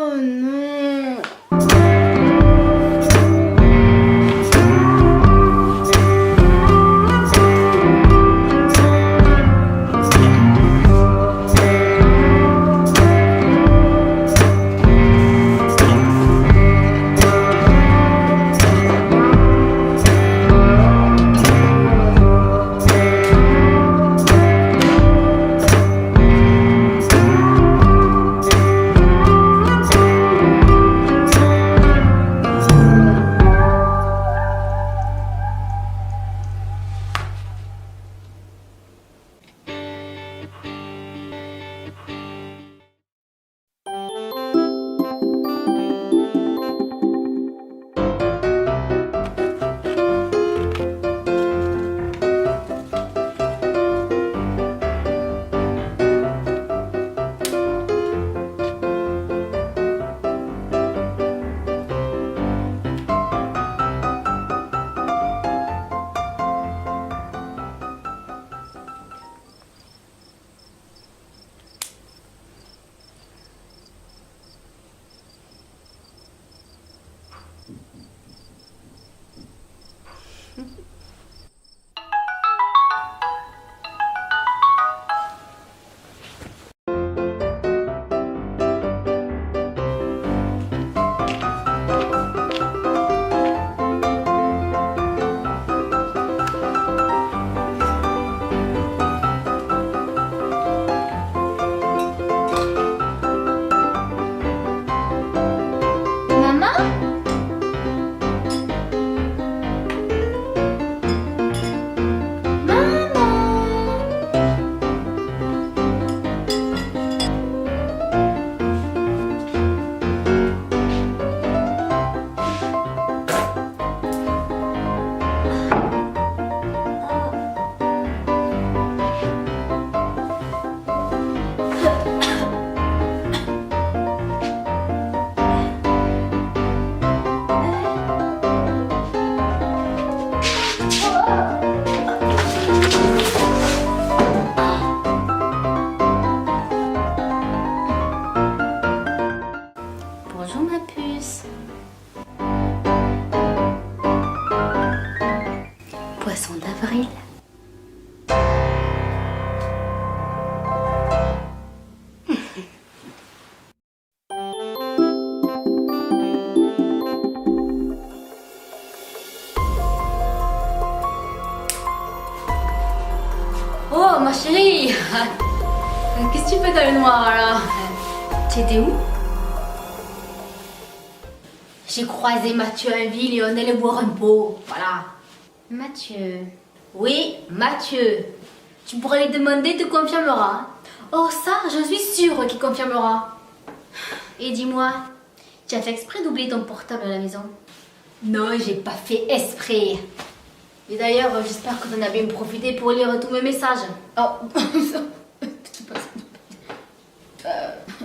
Oh non. Maman? Bonjour ma puce. Poisson d'avril. Oh ma chérie. Qu'est-ce que tu fais dans le noir là? Tu étais où? J'ai croisé Mathieu en ville et on allait boire un pot. Voilà. Mathieu. Oui, Mathieu. Tu pourras lui demander, il te confirmera. Oh ça, je suis sûre qu'il confirmera. Et dis-moi, tu as fait exprès d'oublier ton portable à la maison? Non, j'ai pas fait exprès. Et d'ailleurs, j'espère que tu en as bien profité pour lire tous mes messages. Oh,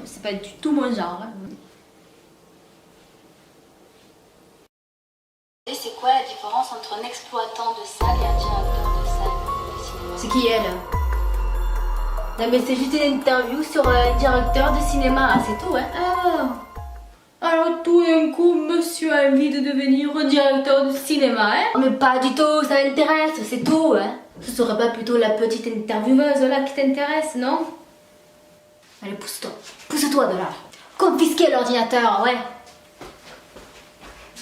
c'est pas du tout mon genre. Hein. C'est quoi la différence entre un exploitant de salle et un directeur de salle de cinéma? C'est qui elle? Non mais c'est juste une interview sur un directeur de cinéma, hein, c'est tout hein. Ah. Alors tout d'un coup, monsieur a envie de devenir un directeur de cinéma, hein? Mais pas du tout, ça m'intéresse, c'est tout, hein. Ce serait pas plutôt la petite intervieweuse là qui t'intéresse, non? Allez, pousse-toi, pousse-toi de là. Confisquer l'ordinateur, ouais.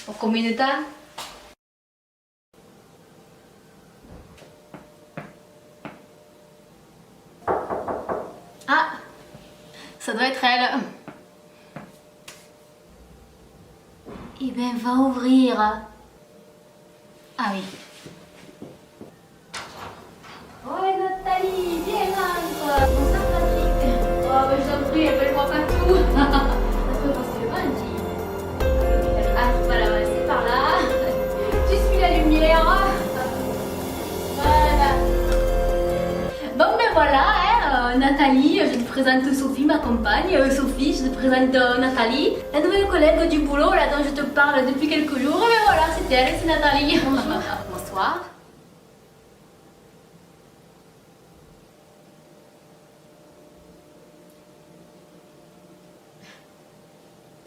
Pour combien de temps? Ah, ça doit être elle. Eh ben, va ouvrir. Ah oui. Oh, Nathalie, viens là. Bonsoir, Patrick. Oh, ben, je t'en prie, appelle-moi pas tout. Après, moi, c'est pas dit. Ah, voilà, c'est par là. Tu suis la lumière. Voilà. Bon, ben voilà, hein, Nathalie, je te présente Sophie, ma compagne. Sophie, je te présente Nathalie, la nouvelle collègue du boulot là dont je te parle depuis quelques jours. Mais voilà, c'est elle, c'est Nathalie. Bonjour. Bonsoir.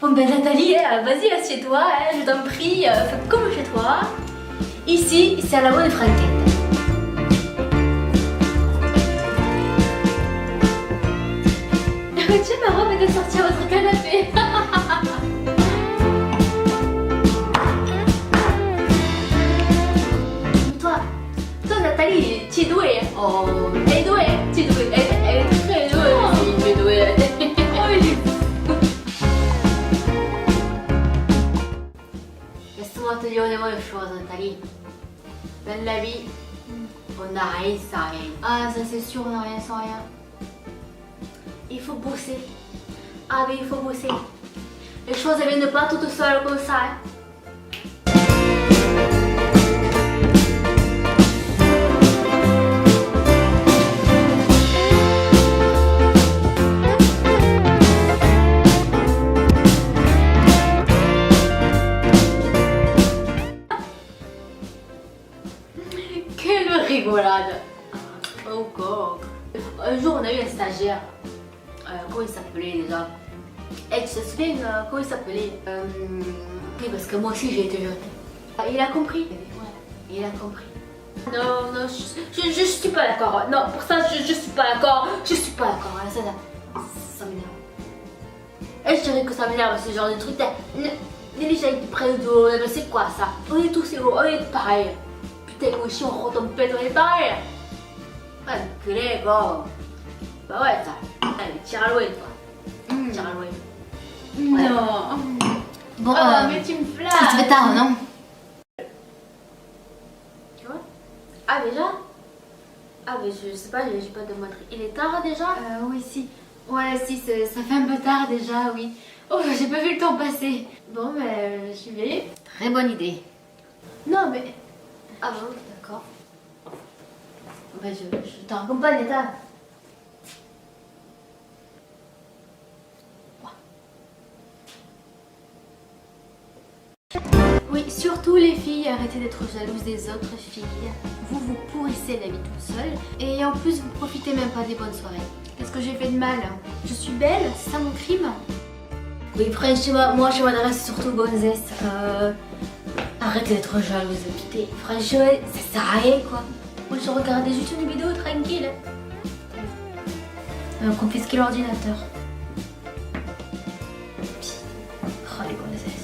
Bon ben Nathalie, vas-y, assieds-toi, hein, je t'en prie, fais comme chez toi. Ici, c'est à la bonne franquette. Tiens, ma robe est sortie à votre canapé. Toi Nathalie, tu es douée. Oh, elle est douée, tu es douée. Elle est très douée. Oui, tu es douée. Oh, il est fou. Laisse-moi te dire une bonne chose, Nathalie. Dans la vie, on n'a rien sans rien. Ah, ça c'est sûr, on n'a rien sans rien. Il faut bosser. Ah oui, il faut bosser. Les choses elles viennent pas toutes seules comme ça. Hein. Quelle rigolade. Oh God. Un jour on a eu un stagiaire. Comment il s'appelait déjà? Et tu te souviens comment il s'appelait? Oui, parce que moi aussi j'ai été jeune. Il a compris. Ouais, il a compris. Non, non, je suis pas d'accord. Non, pour ça, je suis pas d'accord. Je suis pas d'accord. Ça m'énerve. Et je dirais que ça m'énerve ce genre de truc. Les gens qui prennent de l'eau, c'est quoi ça? On est tous égaux, on est pareil. Putain, moi aussi on retombe pète, on est pareil. Ouais, que les gars. Bah ouais, ça. Allez, tire à loin, toi. Tire à loin. Ouais. Non. Bon, mais tu me ça flattes. se fait tard, non? Tu vois? Ah, déjà? Ah, mais je sais pas, j'ai pas demandé. Il est tard déjà? Oui, si. Ouais, si, ça fait un peu tard déjà, oui. Oh, j'ai pas vu le temps passer. Bon, ben, j'y vais. Très bonne idée. Non, mais... Ah bon, d'accord. Ben, je t'en accompagne, attends. Oui, surtout les filles, arrêtez d'être jalouses des autres filles. Vous pourrissez la vie toute seule. Et en plus, vous profitez même pas des bonnes soirées. Qu'est-ce que j'ai fait de mal? Je suis belle? C'est ça mon crime? Oui, franchement, moi je m'adresse surtout aux gonzesses. Arrêtez d'être jalouse, putain. Franchement, ça sert à rien quoi. Moi je regardais juste une vidéo tranquille. Confisquer l'ordinateur. Oh les gonzesses.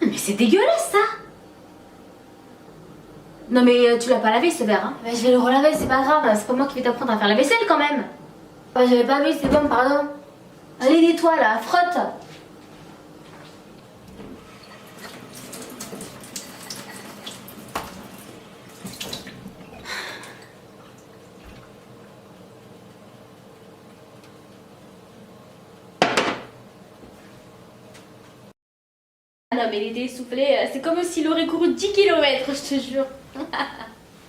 Mais c'est dégueulasse ça! Non mais tu l'as pas lavé ce verre, hein? Mais je vais le relaver, c'est pas grave. C'est pas moi qui vais t'apprendre à faire la vaisselle quand même. Ah, j'avais pas vu, c'est bon, pardon. Allez, nettoie là, frotte. Ah non mais il était essoufflé, c'est comme s'il aurait couru 10 km, je te jure.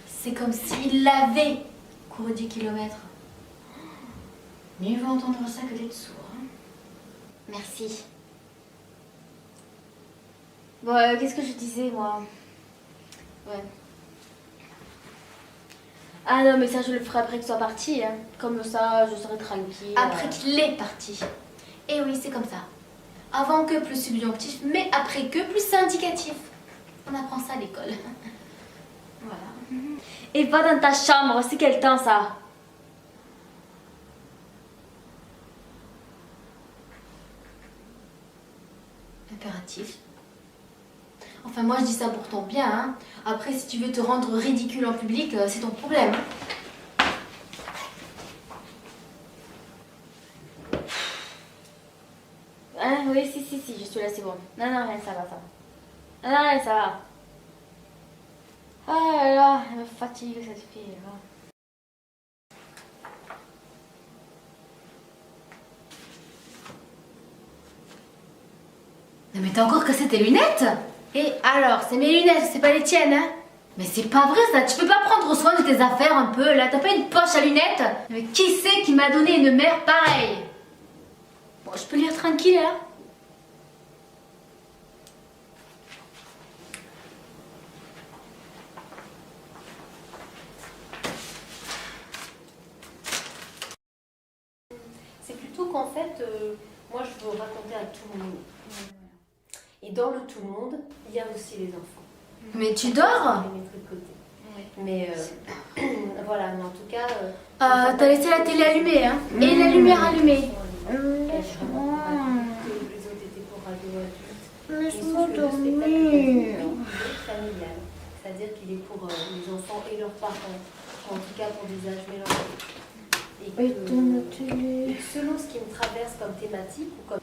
C'est comme s'il l'avait couru 10 km. Mieux vaut entendre ça que d'être sourd. Hein. Merci. Bon, qu'est-ce que je disais moi? Ouais. Ah non mais ça je le ferai après que tu sois parti, hein. Comme ça je serai tranquille. Après qu'il est parti. Et oui, c'est comme ça. Avant que plus subjonctif, mais après que plus indicatif. On apprend ça à l'école. Voilà. Et va dans ta chambre, c'est quel temps ça? Impératif. Enfin, moi je dis ça pour ton bien. Hein. Après, si tu veux te rendre ridicule en public, c'est ton problème. Hein, oui, si, je suis là, c'est bon. Non, rien, ça va. Non, rien, ça va. Ah là là, elle me fatigue cette fille. Là. Mais t'as encore cassé tes lunettes? Et alors, c'est mes lunettes, c'est pas les tiennes, hein? Mais c'est pas vrai ça, tu peux pas prendre soin de tes affaires un peu là, t'as pas une poche à lunettes? Mais qui c'est qui m'a donné une mère pareille? Bon, je peux lire tranquille là? C'est plutôt qu'en fait, moi je veux raconter à tout le monde. Et dans le tout le monde, il y a aussi les enfants. Mais tu dors? Je les mettrai de côté. Mais voilà, mais en tout cas. T'as laissé la télé allumée, hein? Et la lumière allumée. Les autres étaient pour radio adulte. Laisse-moi Et sauf que le dormir. spectacle il est familial. C'est-à-dire qu'il est pour les enfants et leurs parents. En tout cas pour des âges mélangés. Et que, Éteins la télé. selon ce qui me traverse comme thématique ou comme.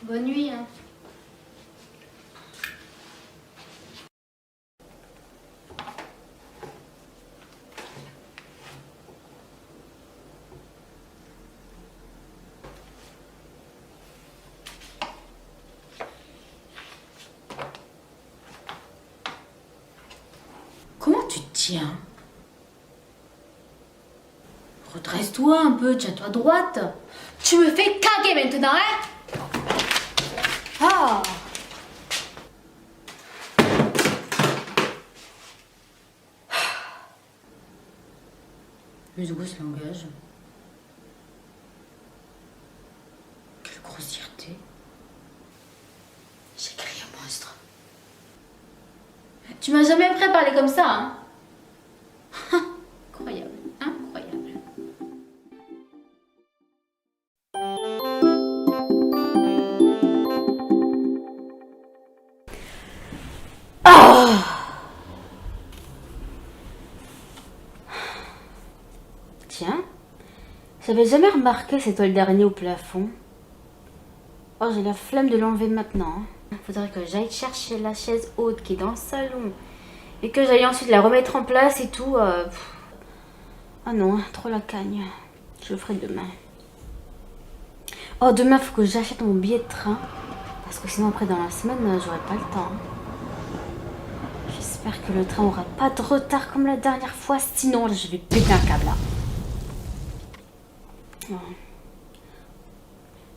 Bonne nuit, hein? Comment tu te tiens? Redresse-toi un peu, tiens-toi droite. Tu me fais caguer maintenant, hein? Ah! Mais de quoi ce langage? Quelle grossièreté. J'ai créé un monstre. Tu m'as jamais appris à parler comme ça, hein? Incroyable, incroyable. Tiens, j'avais jamais remarqué cette toile d'araignée au plafond. Oh, j'ai la flemme de l'enlever maintenant. Faudrait que j'aille chercher la chaise haute qui est dans le salon et que j'aille ensuite la remettre en place et tout. Ah non, trop la cagne. Je le ferai demain. Oh, demain, faut que j'achète mon billet de train parce que sinon après dans la semaine, j'aurai pas le temps. J'espère que le train aura pas de retard comme la dernière fois, sinon je vais péter un câble là. Oh.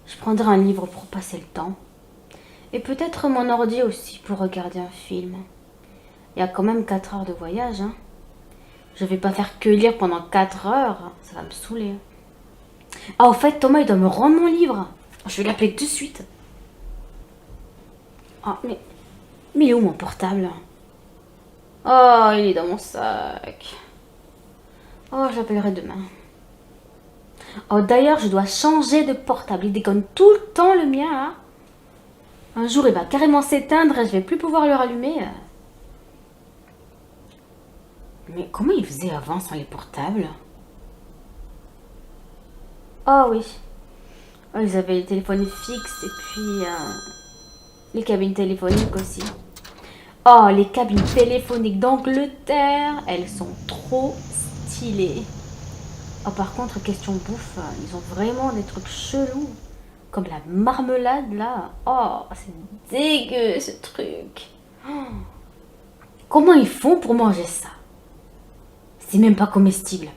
Je prendrai un livre pour passer le temps. Et peut-être mon ordi aussi pour regarder un film. Il y a quand même 4 heures de voyage. Hein. Je vais pas faire que lire pendant 4 heures. Ça va me saouler. Ah, au fait, Thomas, il doit me rendre mon livre. Je vais l'appeler tout de suite. Ah, mais il est où mon portable? Oh, il est dans mon sac. Oh, je l'appellerai demain. Oh, d'ailleurs, je dois changer de portable. Il déconne tout le temps, le mien, là. Un jour, il va carrément s'éteindre et je vais plus pouvoir le rallumer. Mais comment il faisait avant sans les portables? Oh oui. Oh, ils avaient les téléphones fixes et puis les cabines téléphoniques aussi. Oh, les cabines téléphoniques d'Angleterre, elles sont trop stylées. Oh, par contre, question bouffe, ils ont vraiment des trucs chelous. Comme la marmelade, là. Oh, c'est dégueu, ce truc. Oh. Comment ils font pour manger ça? C'est même pas comestible.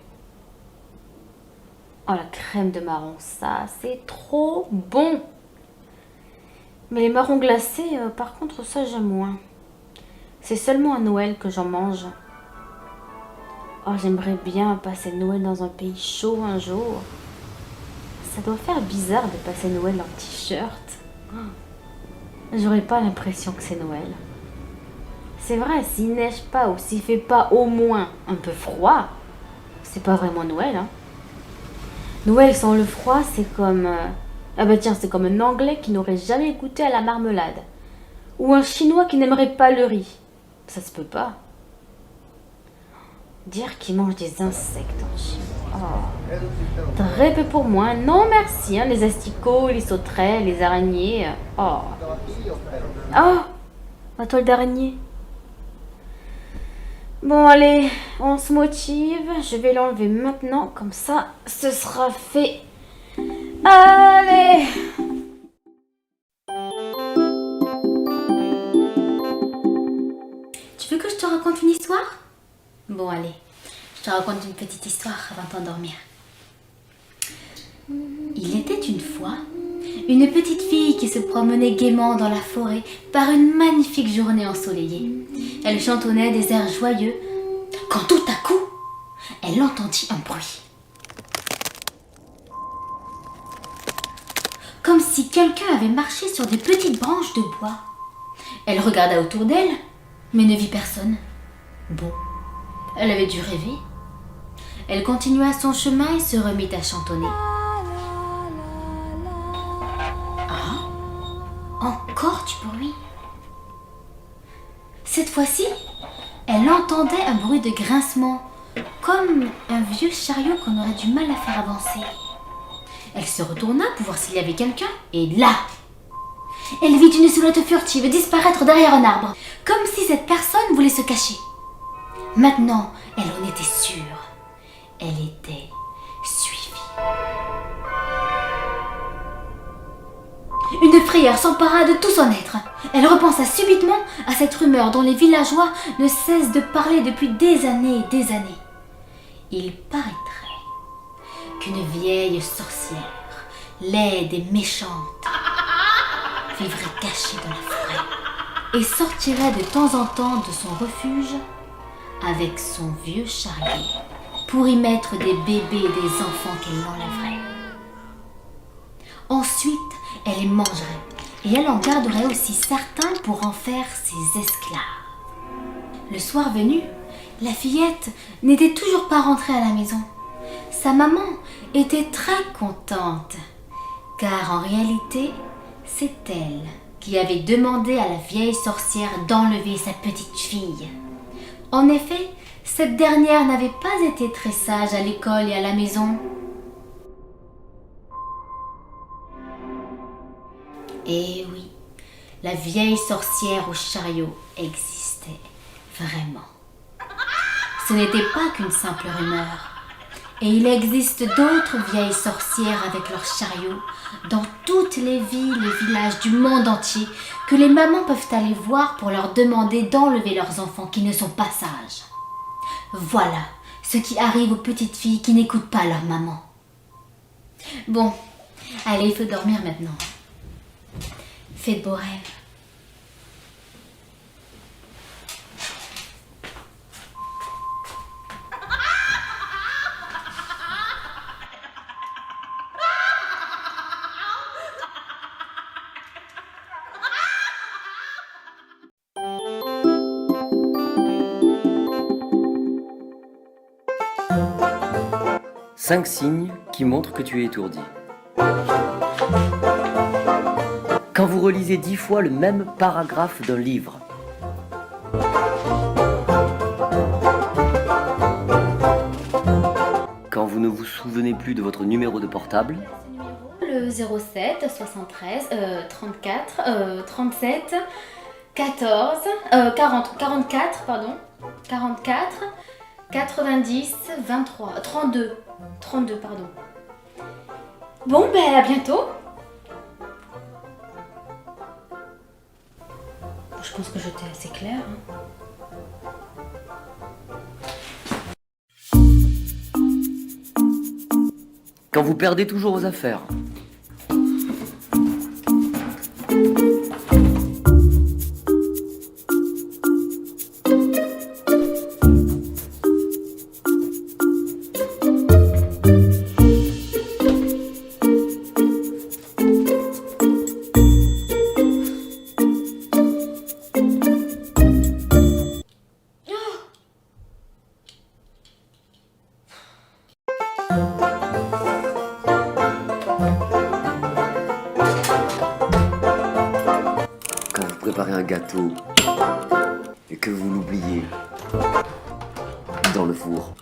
Oh, la crème de marron, ça, c'est trop bon. Mais les marrons glacés, par contre, ça, j'aime moins. C'est seulement à Noël que j'en mange. Oh, j'aimerais bien passer Noël dans un pays chaud un jour. Ça doit faire bizarre de passer Noël en t-shirt. J'aurais pas l'impression que c'est Noël. C'est vrai, s'il neige pas ou s'il fait pas au moins un peu froid, c'est pas vraiment Noël. Hein. Noël sans le froid, c'est comme... Ah bah tiens, c'est comme un Anglais qui n'aurait jamais goûté à la marmelade. Ou un Chinois qui n'aimerait pas le riz. Ça se peut pas. Dire qu'il mange des insectes en Chine. Oh. Très peu pour moi. Non merci, hein, les asticots, les sauterelles, les araignées. Oh. Oh, ma toile d'araignée. Bon allez, on se motive. Je vais l'enlever maintenant, comme ça, ce sera fait. Allez! Tu veux que je te raconte une histoire? Bon allez, je te raconte une petite histoire avant de t'endormir. Il était une fois une petite fille qui se promenait gaiement dans la forêt par une magnifique journée ensoleillée. Elle chantonnait des airs joyeux quand tout à coup, elle entendit un bruit. Comme si quelqu'un avait marché sur des petites branches de bois. Elle regarda autour d'elle, mais ne vit personne. Bon, elle avait dû rêver. Elle continua son chemin et se remit à chantonner. Encore du bruit. Cette fois-ci, elle entendait un bruit de grincement, comme un vieux chariot qu'on aurait du mal à faire avancer. Elle se retourna pour voir s'il y avait quelqu'un, et là, elle vit une silhouette furtive disparaître derrière un arbre, comme si cette personne voulait se cacher. Maintenant, elle en était sûre. Elle était suivie. Une frayeur s'empara de tout son être. Elle repensa subitement à cette rumeur dont les villageois ne cessent de parler depuis des années et des années. Il paraîtrait qu'une vieille sorcière, laide et méchante, vivrait cachée dans la forêt et sortirait de temps en temps de son refuge avec son vieux chariot pour y mettre des bébés et des enfants qu'elle enlèverait. Ensuite, elle les mangerait et elle en garderait aussi certains pour en faire ses esclaves. Le soir venu, la fillette n'était toujours pas rentrée à la maison. Sa maman était très contente, car en réalité, c'est elle qui avait demandé à la vieille sorcière d'enlever sa petite fille. En effet, cette dernière n'avait pas été très sage à l'école et à la maison. Et oui, la vieille sorcière au chariot existait vraiment. Ce n'était pas qu'une simple rumeur. Et il existe d'autres vieilles sorcières avec leurs chariots dans toutes les villes et villages du monde entier que les mamans peuvent aller voir pour leur demander d'enlever leurs enfants qui ne sont pas sages. Voilà ce qui arrive aux petites filles qui n'écoutent pas leur maman. Bon, allez, il faut dormir maintenant. Fais de beaux rêves. Cinq signes qui montrent que tu es étourdi. Quand vous relisez 10 fois le même paragraphe d'un livre. Quand vous ne vous souvenez plus de votre numéro de portable. Le 07 73 34 37 14 44 pardon 44 90 23 32 pardon. Bon ben à bientôt. Je pense que j'étais assez claire. Quand vous perdez toujours vos affaires. Quand vous préparez un gâteau et que vous l'oubliez dans le four.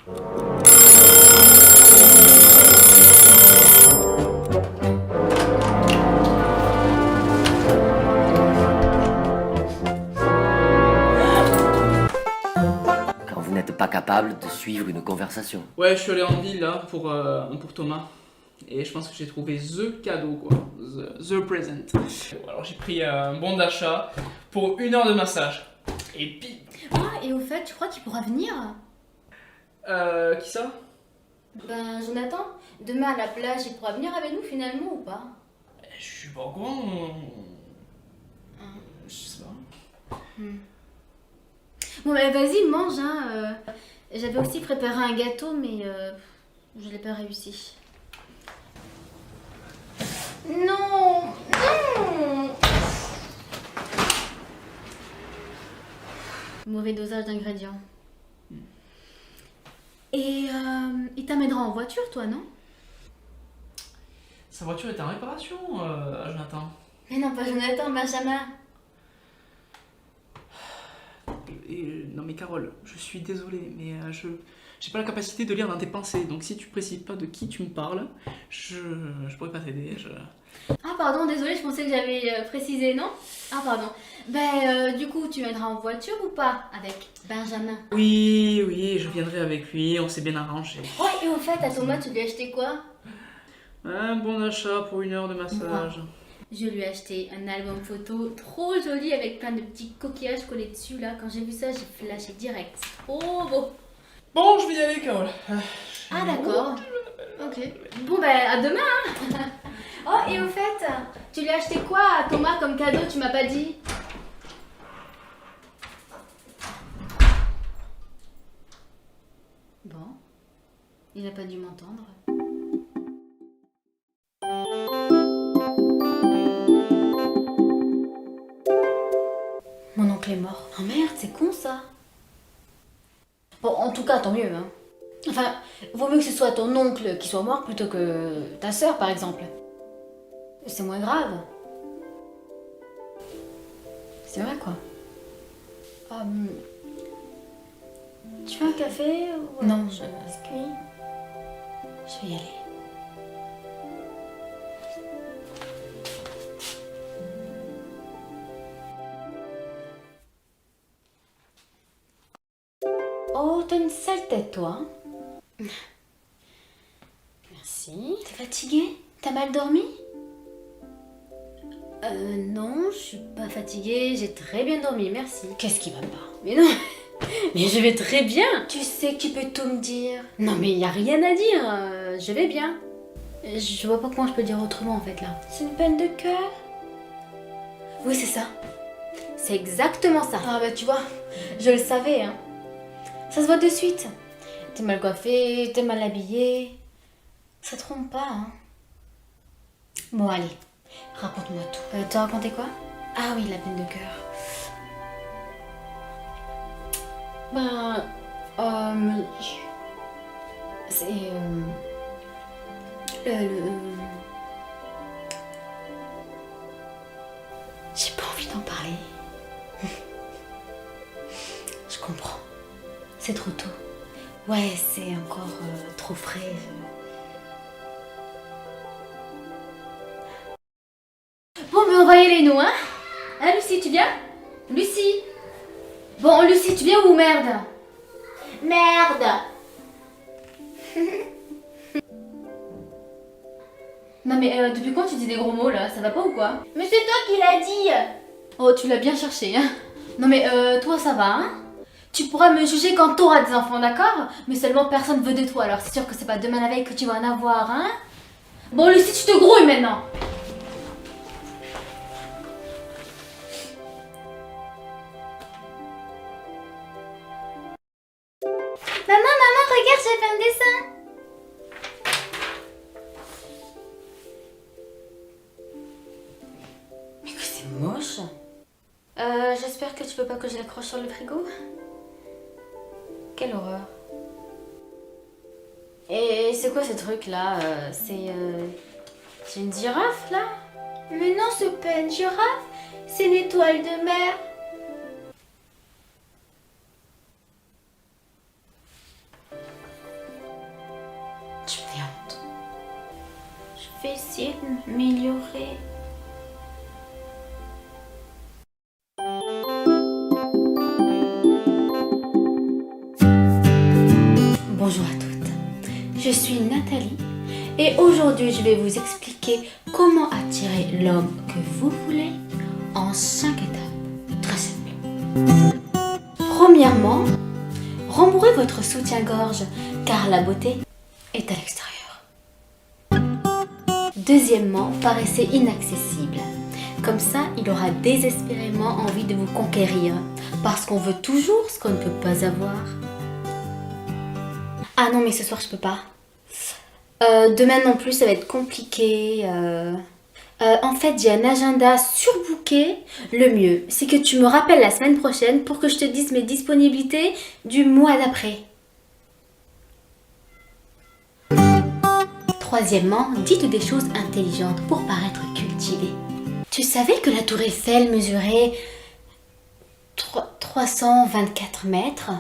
Quand vous n'êtes pas capable de suivre une conversation. Ouais, je suis allé en ville là pour Thomas. Et je pense que j'ai trouvé the cadeau quoi. The present. Alors j'ai pris un bon d'achat pour 1 heure de massage. Et puis. Ah, et au fait, tu crois qu'il pourra venir? Qui ça? Ben, Jonathan, demain à la plage, il pourra venir avec nous finalement ou pas? Je suis pas au courant. Je sais pas. Bon, ben vas-y, mange, hein. J'avais aussi préparé un gâteau, mais je l'ai pas réussi. Non, non. Mauvais dosage d'ingrédients. Et il t'amènera en voiture, toi, non? Sa voiture est en réparation, Jonathan. Mais non, pas Jonathan, Benjamin. Non mais Carole, je suis désolée, mais j'ai pas la capacité de lire dans tes pensées, donc si tu précises pas de qui tu me parles, je pourrais pas t'aider. Ah pardon, désolée, je pensais que j'avais précisé, non? Ah pardon. Ben du coup, tu viendras en voiture ou pas avec Benjamin? Oui, je viendrai avec lui, on s'est bien arrangé. Ouais, et au fait, à Thomas, tu lui as acheté quoi? Un bon achat pour 1 heure de massage. Je lui ai acheté un album photo trop joli avec plein de petits coquillages collés dessus là. Quand j'ai vu ça, j'ai flashé direct. Oh beau. Bon, je vais y aller, Carole. Ah d'accord. Ok. Bon ben à demain. Hein. Oh et au fait, tu lui as acheté quoi à Thomas comme cadeau? Tu m'as pas dit. Bon. Il n'a pas dû m'entendre. Mon oncle est mort. Oh merde, c'est con ça. Bon, en tout cas, tant mieux, hein. Enfin, vaut mieux que ce soit ton oncle qui soit mort plutôt que ta sœur, par exemple. C'est moins grave. C'est vrai, quoi. Tu veux un café ou... Non, je... biscuit. Je vais y aller. Oh, t'as une sale tête, toi. Merci. T'es fatiguée? T'as mal dormi? Non, je suis pas fatiguée. J'ai très bien dormi, merci. Qu'est-ce qui va pas? Mais non, mais je vais très bien. Tu sais que tu peux tout me dire. Non, mais y a rien à dire. Je vais bien. Je vois pas comment je peux dire autrement, en fait, là. C'est une peine de cœur? Oui, c'est ça. C'est exactement ça. Ah bah, tu vois, je le savais, hein. Ça se voit de suite. T'es mal coiffée, t'es mal habillée. Ça te trompe pas, hein. Bon, allez, raconte-moi tout. T'as raconté quoi? Ah oui, la peine de cœur. Ben, c'est j'ai pas envie d'en parler. Je comprends. C'est trop tôt. Ouais, c'est encore trop frais. Bon, mais on va y aller, nous, hein? Hein, Lucie, tu viens? Lucie! Bon, Lucie, tu viens ou merde? Merde! Non, mais depuis quand tu dis des gros mots, là? Ça va pas ou quoi? Mais c'est toi qui l'as dit! Oh, tu l'as bien cherché, hein? Non, mais toi, ça va, hein? Tu pourras me juger quand t'auras des enfants, d'accord? Mais seulement personne veut de toi, alors c'est sûr que c'est pas demain la veille que tu vas en avoir, hein? Bon, Lucie, tu te grouilles maintenant! Maman, regarde, j'ai fait un dessin! Mais que c'est moche! J'espère que tu veux pas que je l'accroche sur le frigo? Quelle horreur! Et c'est quoi ce truc là? C'est une girafe là? Mais non, c'est pas une girafe, c'est une étoile de mer! Tu me fais honte. Je vais essayer de m'améliorer. Bonjour à toutes, je suis Nathalie et aujourd'hui je vais vous expliquer comment attirer l'homme que vous voulez en 5 étapes très simples. Premièrement, rembourrez votre soutien-gorge car la beauté est à l'extérieur. Deuxièmement, paraissez inaccessible. Comme ça, il aura désespérément envie de vous conquérir parce qu'on veut toujours ce qu'on ne peut pas avoir. Ah non, mais ce soir je peux pas. Demain non plus, ça va être compliqué. En fait, j'ai un agenda surbooké. Le mieux, c'est que tu me rappelles la semaine prochaine pour que je te dise mes disponibilités du mois d'après. Troisièmement, dites des choses intelligentes pour paraître cultivé. Tu savais que la tour Eiffel mesurait 324 mètres?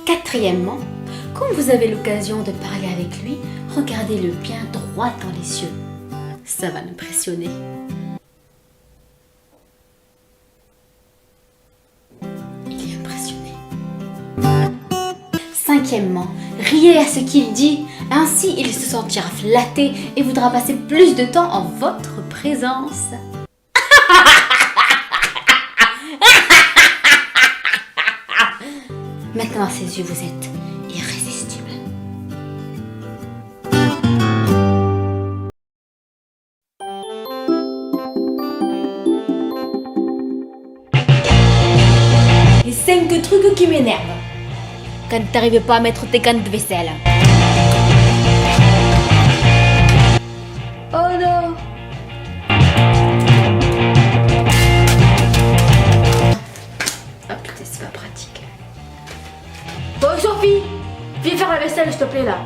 Quatrièmement, quand vous avez l'occasion de parler avec lui, regardez-le bien droit dans les yeux. Ça va l'impressionner. Il est impressionné. Cinquièmement, riez à ce qu'il dit, ainsi il se sentira flatté et voudra passer plus de temps en votre présence. Maintenant à ses yeux, vous êtes irrésistible. Les 5 trucs qui m'énervent. Quand t'arrives pas à mettre tes cannes de vaisselle. Oh non! Ah putain, c'est pas pratique. Bon Sophie, viens faire la vaisselle s'il te plaît là.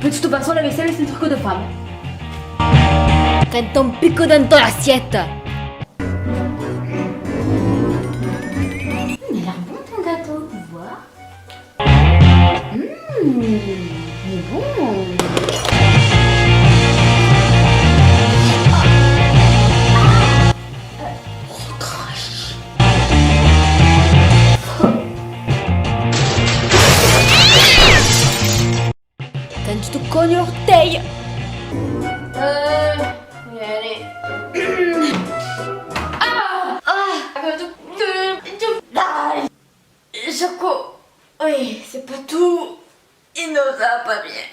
De toute façon la vaisselle c'est un truc de femme. Quand on pique dans ton assiette. Il a l'air bon ton gâteau, tu vois. Il est bon. Quand tu te cognes l'orteil. Allez. Choco. Oui, c'est pas tout. Il ne va pas bien.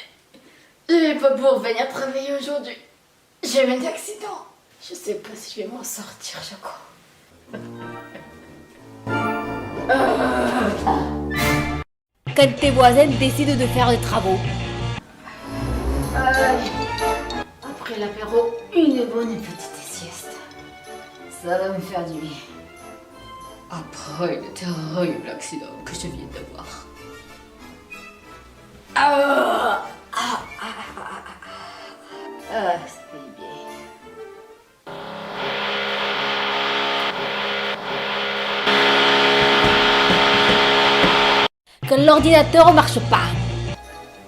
Je vais pas pouvoir venir travailler aujourd'hui. J'ai eu un accident. Je sais pas si je vais m'en sortir, Choco. Quand tes voisins décident de faire des travaux. Après l'apéro, une bonne petite sieste. Ça va me faire du bien. Après le terrible accident que je viens d'avoir. Ça fait bien. Que l'ordinateur marche pas.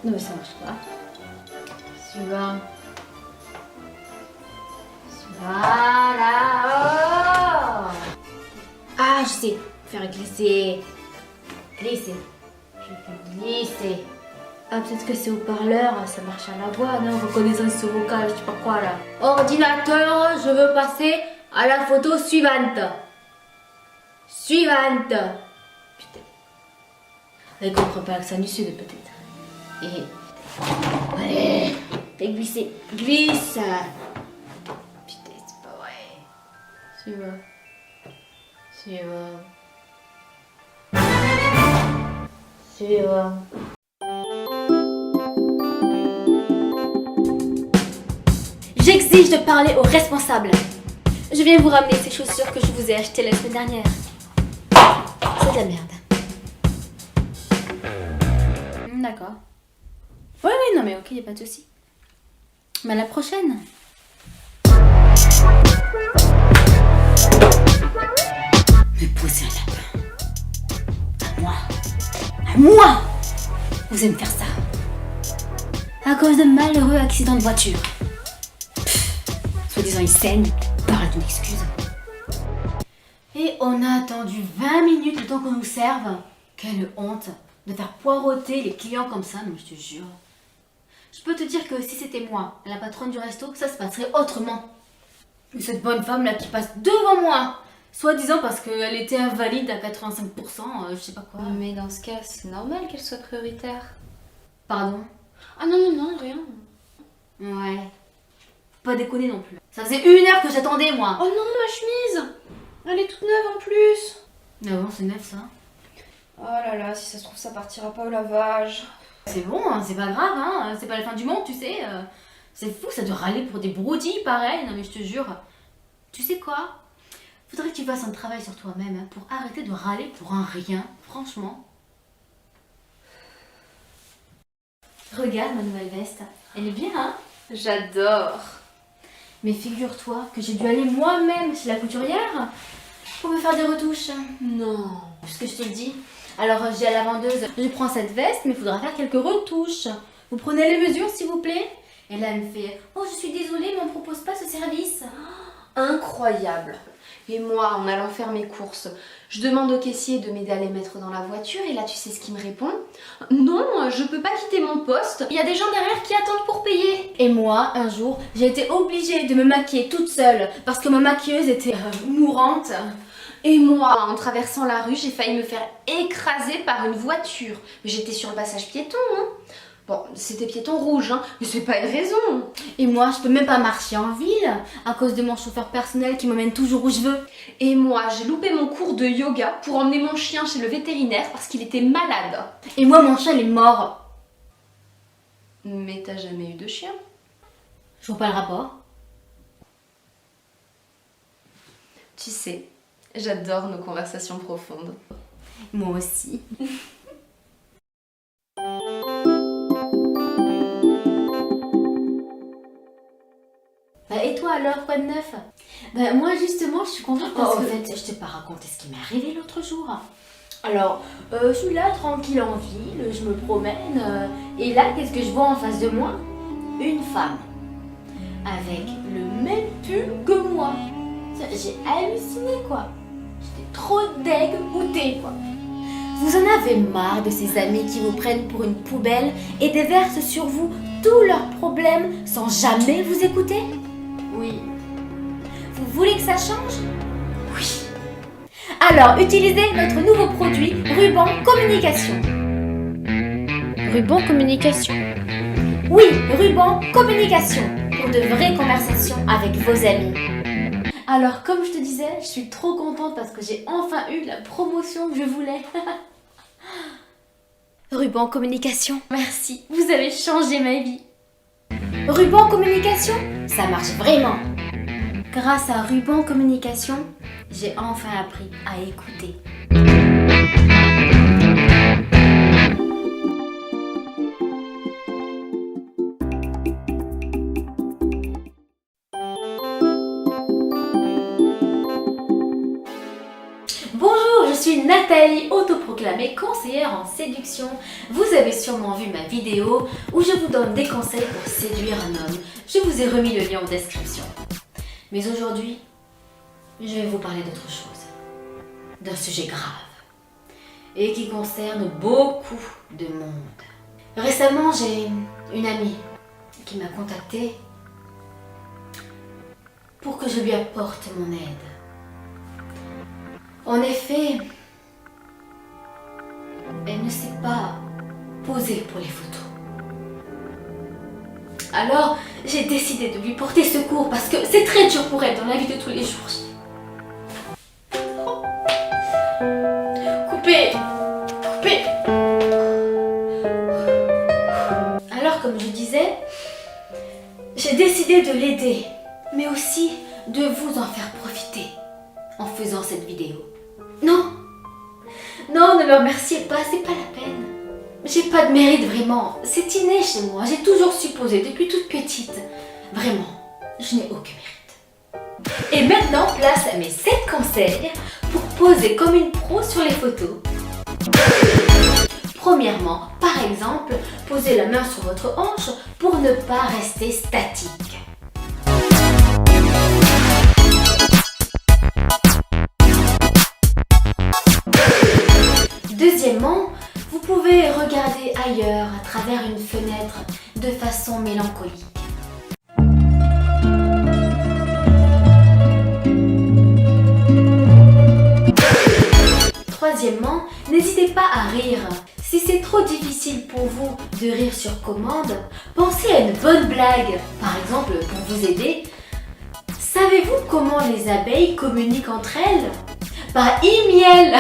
Non mais ça marche pas. Suivant. Voilà. Oh. Ah, je sais. Faire glisser. Glisser. Je fais glisser. Ah, peut-être que c'est haut-parleur, ça marche à la voix, non? Reconnaissance vocale, je sais pas quoi là. Ordinateur, je veux passer à la photo suivante. Suivante. Putain. Elle comprend pas l'accent du sud peut-être. Allez, fais glisser. Glisse. Putain, c'est pas vrai. Suivant. Suivant. Suivant. J'exige de parler aux responsables. Je viens vous ramener ces chaussures que je vous ai achetées la semaine dernière. C'est de la merde. D'accord. Oui, non mais ok, y a pas de souci. Mais à la prochaine. Me poser un lapin. À moi. À moi. Vous aimez faire ça. À cause de malheureux accident de voiture. Soi-disant il saigne, parle d'une excuse. Et on a attendu 20 minutes le temps qu'on nous serve. Quelle honte de faire poireauter les clients comme ça, non, je te jure. Je peux te dire que si c'était moi, la patronne du resto, ça se passerait autrement. Et cette bonne femme là qui passe devant moi, soi-disant parce qu'elle était invalide à 85%, je sais pas quoi. Mais dans ce cas, c'est normal qu'elle soit prioritaire. Pardon? Ah non, non, non, rien. Ouais. Faut pas déconner non plus. Ça faisait 1 heure que j'attendais moi. Oh non, ma chemise! Elle est toute neuve en plus! Ah bon, c'est neuf ça. Oh là là, si ça se trouve, ça partira pas au lavage. C'est bon, hein, c'est pas grave, hein, c'est pas la fin du monde, tu sais. C'est fou, ça doit râler pour des broutilles pareil, non mais je te jure. Tu sais quoi? Faudrait que tu fasses un travail sur toi-même hein, pour arrêter de râler pour un rien, franchement. Regarde ma nouvelle veste, elle est bien, hein? J'adore! Mais figure-toi que j'ai dû aller moi-même chez la couturière pour me faire des retouches. Non! Puisque je te le dis. Alors j'ai à la vendeuse, je prends cette veste, mais il faudra faire quelques retouches. Vous prenez les mesures s'il vous plaît? Et là elle me fait, oh je suis désolée mais on ne propose pas ce service. Incroyable! Et moi, en allant faire mes courses, je demande au caissier de m'aider à les mettre dans la voiture et là tu sais ce qu'il me répond? Non, je peux pas quitter mon poste. Il y a des gens derrière qui attendent pour payer. Et moi, un jour, j'ai été obligée de me maquiller toute seule parce que ma maquilleuse était mourante. Et moi, en traversant la rue, j'ai failli me faire écraser par une voiture. Mais j'étais sur le passage piéton, hein. Bon, c'était piéton rouge, hein, mais c'est pas une raison. Et moi, je peux même pas marcher en ville à cause de mon chauffeur personnel qui m'emmène toujours où je veux. Et moi, j'ai loupé mon cours de yoga pour emmener mon chien chez le vétérinaire parce qu'il était malade. Et moi, mon chat, il est mort. Mais t'as jamais eu de chien? Je vois pas le rapport. Tu sais, j'adore nos conversations profondes. Moi aussi. Et toi alors, quoi de neuf? Moi justement, je suis contente parce que... En fait, je t'ai pas raconté ce qui m'est arrivé l'autre jour. Alors, je suis là, tranquille en ville, je me promène, et là, qu'est-ce que je vois en face de moi? Une femme. Avec le même pull que moi. J'ai halluciné, quoi. J'étais trop dégoûtée, quoi. Vous en avez marre de ces amis qui vous prennent pour une poubelle et déversent sur vous tous leurs problèmes sans jamais vous écouter? Oui. Vous voulez que ça change? Oui. Alors, utilisez notre nouveau produit Ruban Communication. Ruban Communication. Oui, Ruban Communication. Pour de vraies conversations avec vos amis. Alors, comme je te disais, je suis trop contente parce que j'ai enfin eu la promotion que je voulais. Ruban Communication. Merci, vous avez changé ma vie. Ruban Communication, ça marche vraiment. Grâce à Ruban Communication, j'ai enfin appris à écouter. Bonjour, je suis Nathalie, autoproclamée conseillère en séduction. Vous avez sûrement vu ma vidéo où je vous donne des conseils pour séduire un homme. Je vous ai remis le lien en description. Mais aujourd'hui, je vais vous parler d'autre chose. D'un sujet grave. Et qui concerne beaucoup de monde. Récemment, j'ai une amie qui m'a contactée pour que je lui apporte mon aide. En effet, elle ne s'est pas posée pour les photos. Alors, j'ai décidé de lui porter secours parce que c'est très dur pour elle dans la vie de tous les jours. Coupez! Coupez! Alors, comme je disais, j'ai décidé de l'aider, mais aussi de vous en faire profiter en faisant cette vidéo. Non, non, ne me remerciez pas, c'est pas la peine. J'ai pas de mérite vraiment, c'est inné chez moi, j'ai toujours supposé depuis toute petite. Vraiment, je n'ai aucun mérite. Et maintenant, place à mes 7 conseils pour poser comme une pro sur les photos. Premièrement, par exemple, posez la main sur votre hanche pour ne pas rester statique. pouvez regarder ailleurs à travers une fenêtre de façon mélancolique. Troisièmement, n'hésitez pas à rire. Si c'est trop difficile pour vous de rire sur commande, pensez à une bonne blague. Par exemple, pour vous aider, savez-vous comment les abeilles communiquent entre elles? Par e-miel.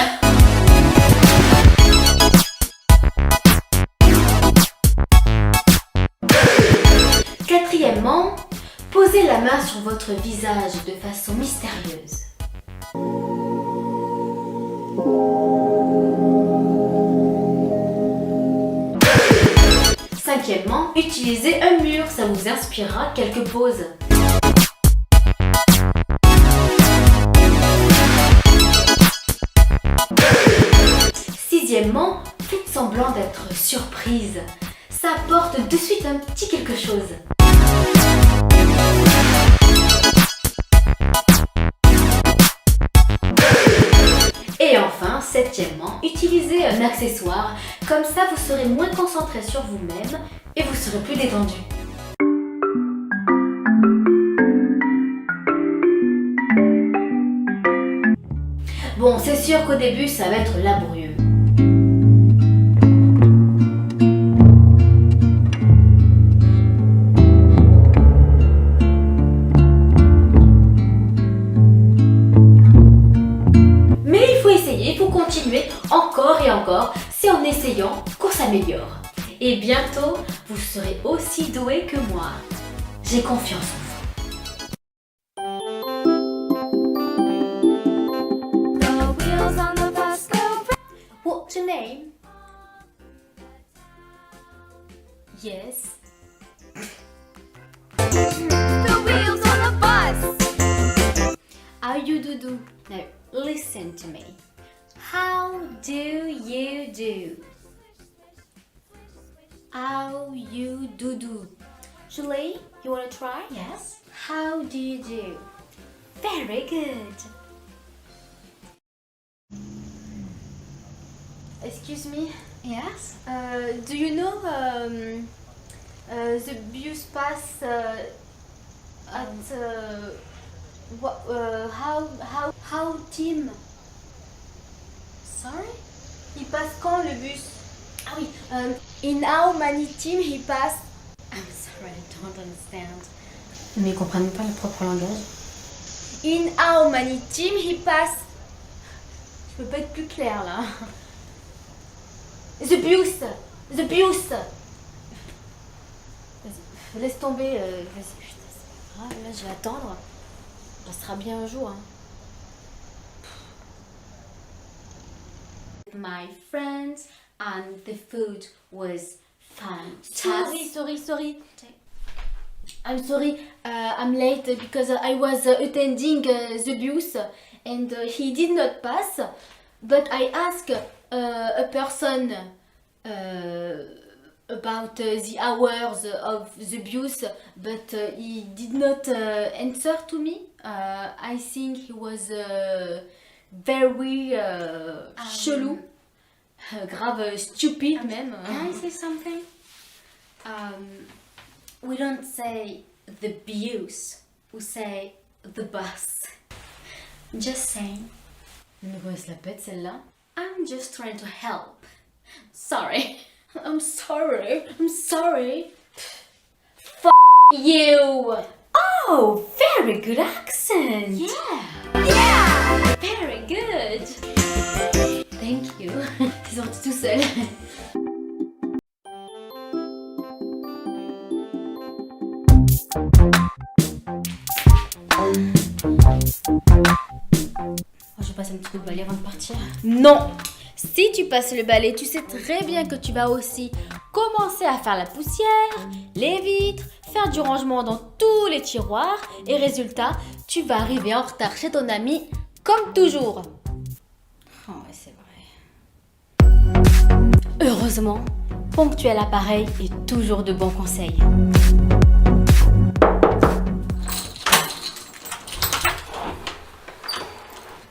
Quatrièmement, posez la main sur votre visage de façon mystérieuse. Cinquièmement, utilisez un mur, ça vous inspirera quelques poses. Sixièmement, faites semblant d'être surprise. Ça apporte de suite un petit quelque chose. Et enfin, septièmement, utilisez un accessoire. Comme ça, vous serez moins concentré sur vous-même et vous serez plus détendu. Bon, c'est sûr qu'au début, ça va être laborieux. Encore et encore, c'est en essayant qu'on s'améliore. Et bientôt, vous serez aussi doué que moi. J'ai confiance en vous. What's your name? Yes. The wheels on the bus. How you do? Now, listen to me. How do you do? How you do? Julie, you wanna try? Yes. How do you do? Very good. Excuse me. Yes. Do you know the bus pass at how team? Sorry? Il passe quand le bus? Ah oui. In how many team he pass? I'm sorry, I don't understand. Mais ils comprennent pas le propre langage. In how many team he pass? Je peux pas être plus clair là. The bus. The bus. Vas-y, laisse tomber. Vas-y, putain, c'est pas grave. Là, je vais attendre. Ça sera bien un jour. Hein. My friends and the food was fantastic. Sorry. I'm sorry. I'm late because I was attending the bus and he did not pass. But I asked a person about the hours of the bus, but he did not answer to me. I think he was very chelou, grave stupid même. Can I say something? We don't say the bus, we say the bus. Just saying. Mais comment elle se la pète celle-là? I'm just trying to help. Sorry. I'm sorry. You! Oh, very good accent. Yeah! Very good. Thank you. T'es sorti tout seul. Oh, je passe un petit coup de balai avant de partir. Non! Si tu passes le balai, tu sais très bien que tu vas aussi commencer à faire la poussière, les vitres, faire du rangement dans tous les tiroirs et résultat, tu vas arriver en retard chez ton ami comme toujours. Oh, ouais, c'est vrai. Heureusement, ponctuel à l'appareil et toujours de bons conseils.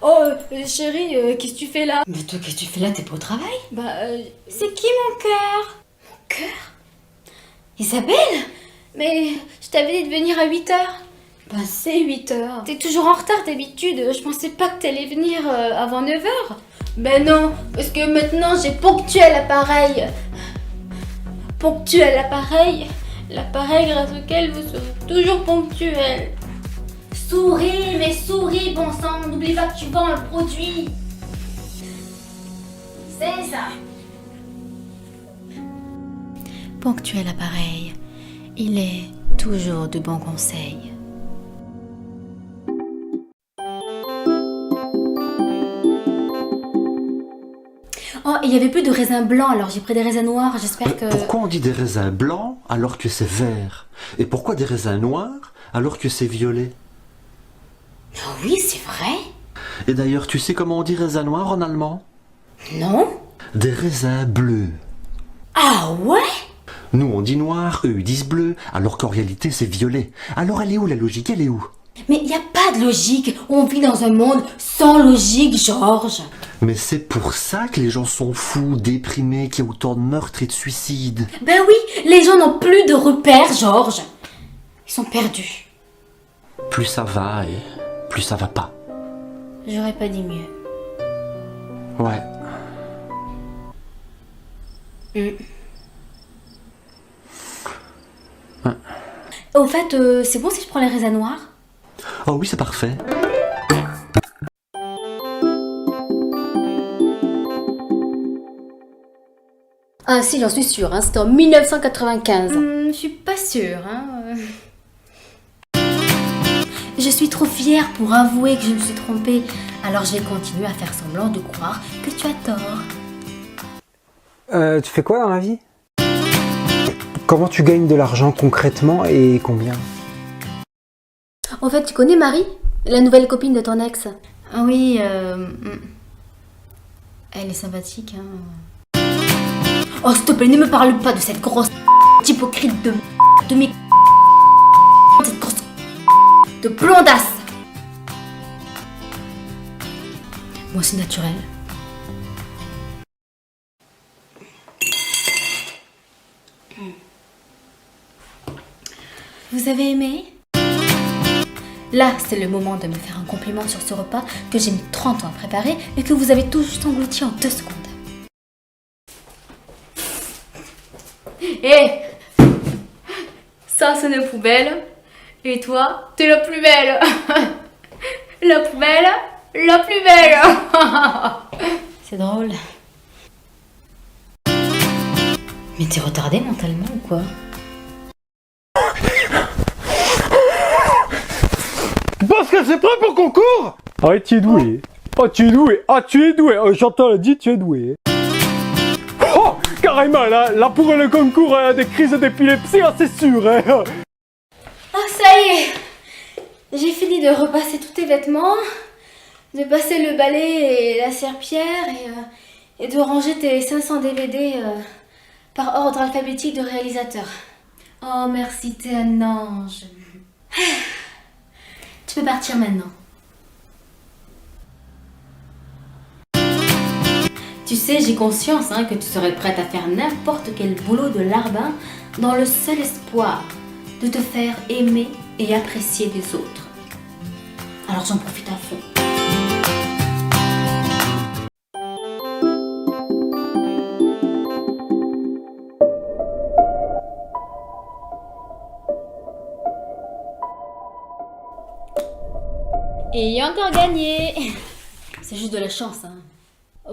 Oh, chérie, qu'est-ce que tu fais là? Mais toi, qu'est-ce que tu fais là? T'es pas au travail? Bah, c'est qui mon cœur? Mon cœur? Isabelle? Mais je t'avais dit de venir à 8h. Ben, c'est 8h. T'es toujours en retard d'habitude. Je pensais pas que t'allais venir avant 9h. Ben non, parce que maintenant j'ai ponctuel l'appareil. Ponctuel l'appareil. L'appareil grâce auquel vous serez toujours ponctuel. Souris, mais souris, bon sang. N'oublie pas que tu vends un produit. C'est ça. Ponctuel appareil. Il est toujours de bons conseils. Oh, il y avait plus de raisins blancs, alors j'ai pris des raisins noirs. J'espère que... Pourquoi on dit des raisins blancs alors que c'est vert? Et pourquoi des raisins noirs alors que c'est violet? Oh oui, c'est vrai. Et d'ailleurs, tu sais comment on dit raisin noir en allemand? Non? Des raisins bleus. Ah ouais? Nous on dit noir, eux ils disent bleu, alors qu'en réalité c'est violet. Alors elle est où la logique? Elle est où? Mais il n'y a pas de logique. On vit dans un monde sans logique, Georges. Mais c'est pour ça que les gens sont fous, déprimés, qu'il y a autant de meurtres et de suicides. Ben oui, les gens n'ont plus de repères, Georges. Ils sont perdus. Plus ça va et plus ça va pas. J'aurais pas dit mieux. Ouais. Au fait, c'est bon si je prends les raisins noirs? Oh oui, c'est parfait. Ah si, j'en suis sûre, hein, c'était en 1995. Je suis pas sûre, hein. Je suis trop fière pour avouer que je me suis trompée. Alors je vais continuer à faire semblant de croire que tu as tort. Tu fais quoi dans la vie? Comment tu gagnes de l'argent concrètement et combien? En fait, tu connais Marie? La nouvelle copine de ton ex? Ah oui, Elle est sympathique, hein. Oh, s'il te plaît, ne me parle pas de cette grosse hypocrite de mes... Cette grosse de blondasse. Moi, c'est naturel. Vous avez aimé? Là, c'est le moment de me faire un compliment sur ce repas que j'ai mis 30 ans à préparer et que vous avez tout juste englouti en 2 secondes. hé, ça c'est une poubelle. Et toi, t'es la plus belle. La poubelle, la plus belle. C'est drôle. Mais t'es retardé mentalement ou quoi? Parce que c'est prêt pour concours. Ah, tu es doué. Oh, tu es doué. Ah, tu es doué. Oh, j'entends le dit, tu es doué. Oh, carrément, là pour le concours des crises d'épilepsie, c'est sûr. Hein. Oh, ça y est. J'ai fini de repasser tous tes vêtements, de passer le balai et la serpillière et de ranger tes 500 DVD par ordre alphabétique de réalisateur. Oh merci, t'es un ange. Tu peux partir maintenant. Tu sais, j'ai conscience que tu serais prête à faire n'importe quel boulot de larbin dans le seul espoir de te faire aimer et apprécier des autres. Alors j'en profite à fond. Et encore gagné. C'est juste de la chance, hein.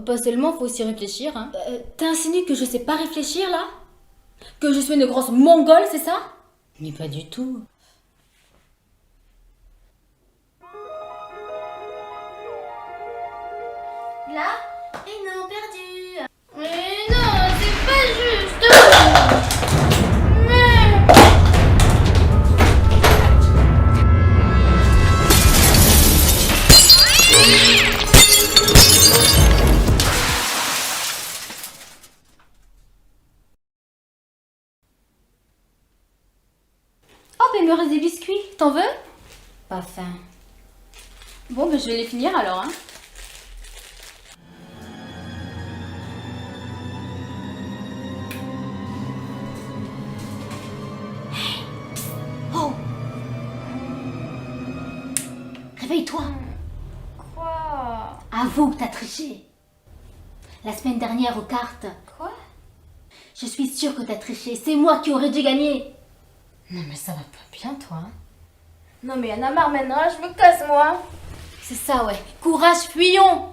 Pas seulement, faut aussi réfléchir. Hein. T'insinues que je sais pas réfléchir là? Que je suis une grosse mongole, c'est ça? Mais pas du tout. Là? Et non, perdu. Mais non, c'est pas juste. Oh, mais il me reste des biscuits. T'en veux? Pas faim. Bon, ben je vais les finir alors. Hein. Avoue que t'as triché. La semaine dernière aux cartes. Quoi? Je suis sûre que t'as triché. C'est moi qui aurais dû gagner. Non mais ça va pas bien toi. Hein. Non mais y'en a marre maintenant, je me casse moi. C'est ça ouais. Courage, fuyons.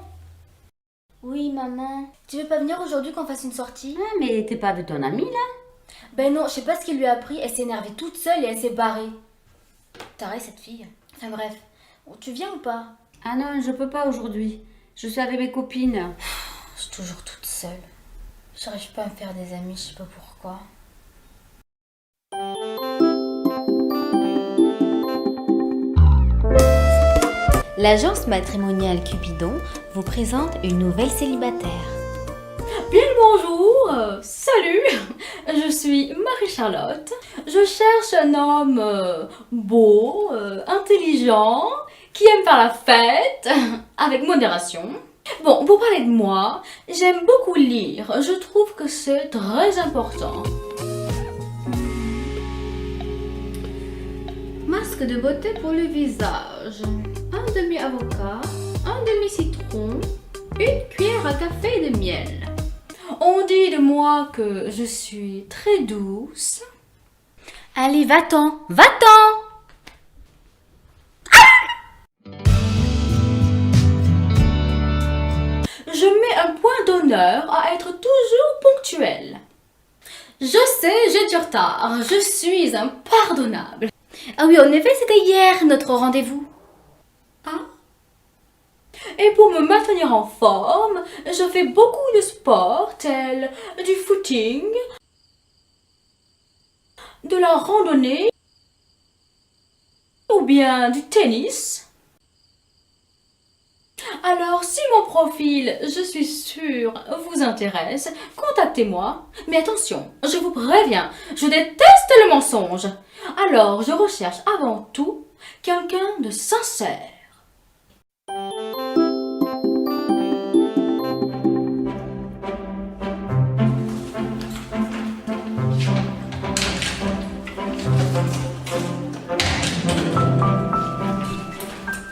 Oui maman. Tu veux pas venir aujourd'hui qu'on fasse une sortie? Ah, mais t'es pas avec ton amie là? Ben non, je sais pas ce qui lui a pris. Elle s'est énervée toute seule et elle s'est barrée. Tarée cette fille. Enfin bref. Tu viens ou pas? Ah non, je peux pas aujourd'hui. Je suis avec mes copines. Je suis toujours toute seule. J'arrive pas à me faire des amis, je sais pas pourquoi. L'agence matrimoniale Cupidon vous présente une nouvelle célibataire. Bien le bonjour, salut, je suis Marie-Charlotte. Je cherche un homme beau, intelligent, qui aime faire la fête, avec modération. Bon, pour parler de moi, j'aime beaucoup lire, je trouve que c'est très important. Masque de beauté pour le visage, un demi-avocat, un demi-citron, une cuillère à café de miel. On dit de moi que je suis très douce. Allez, va-t'en, va-t'en! Je mets un point d'honneur à être toujours ponctuelle. Je sais, j'ai du retard, je suis impardonnable. Ah oui, en effet, c'était hier notre rendez-vous. Ah. Et pour me maintenir en forme, je fais beaucoup de sport, tel du footing, de la randonnée ou bien du tennis. Alors, si mon profil, je suis sûre, vous intéresse, contactez-moi. Mais attention, je vous préviens, je déteste le mensonge. Alors, je recherche avant tout quelqu'un de sincère.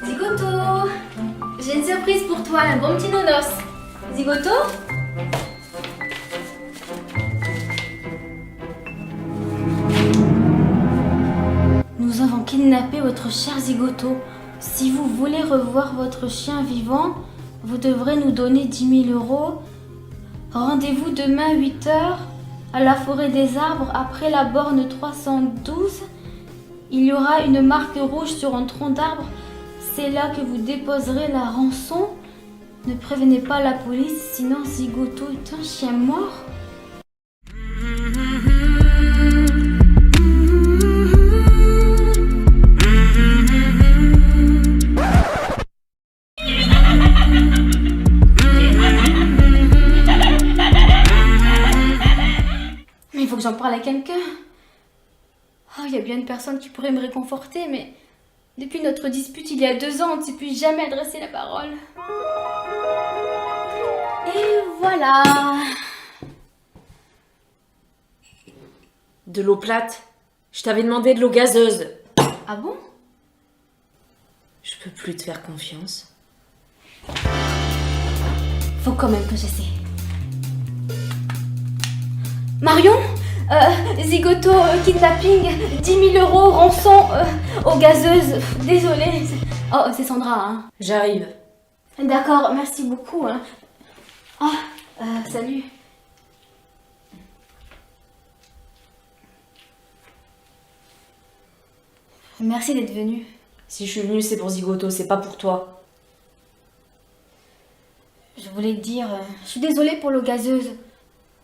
Zigoto, j'ai une surprise pour toi, un bon petit nonos. Zigoto? Nous avons kidnappé votre cher Zigoto. Si vous voulez revoir votre chien vivant, vous devrez nous donner 10 000 €. Rendez-vous demain 8 h à la forêt des arbres après la borne 312. Il y aura une marque rouge sur un tronc d'arbre. C'est là que vous déposerez la rançon. Ne prévenez pas la police, sinon Zigoto est un chien mort. Mais il faut que j'en parle à quelqu'un. Oh, il y a bien une personne qui pourrait me réconforter, mais depuis notre dispute il y a 2 ans, on ne s'est plus jamais adressé la parole. Et voilà. De l'eau plate. Je t'avais demandé de l'eau gazeuse. Ah bon? Je peux plus te faire confiance. Faut quand même que j'essaie. Marion, Zigoto, kidnapping, 10 000 € rançon aux gazeuses. Désolée. Oh, c'est Sandra, hein. J'arrive. D'accord, merci beaucoup. Hein. Oh, salut. Merci d'être venu. Si je suis venue, c'est pour Zigoto, c'est pas pour toi. Je voulais te dire, je suis désolée pour l'eau gazeuse.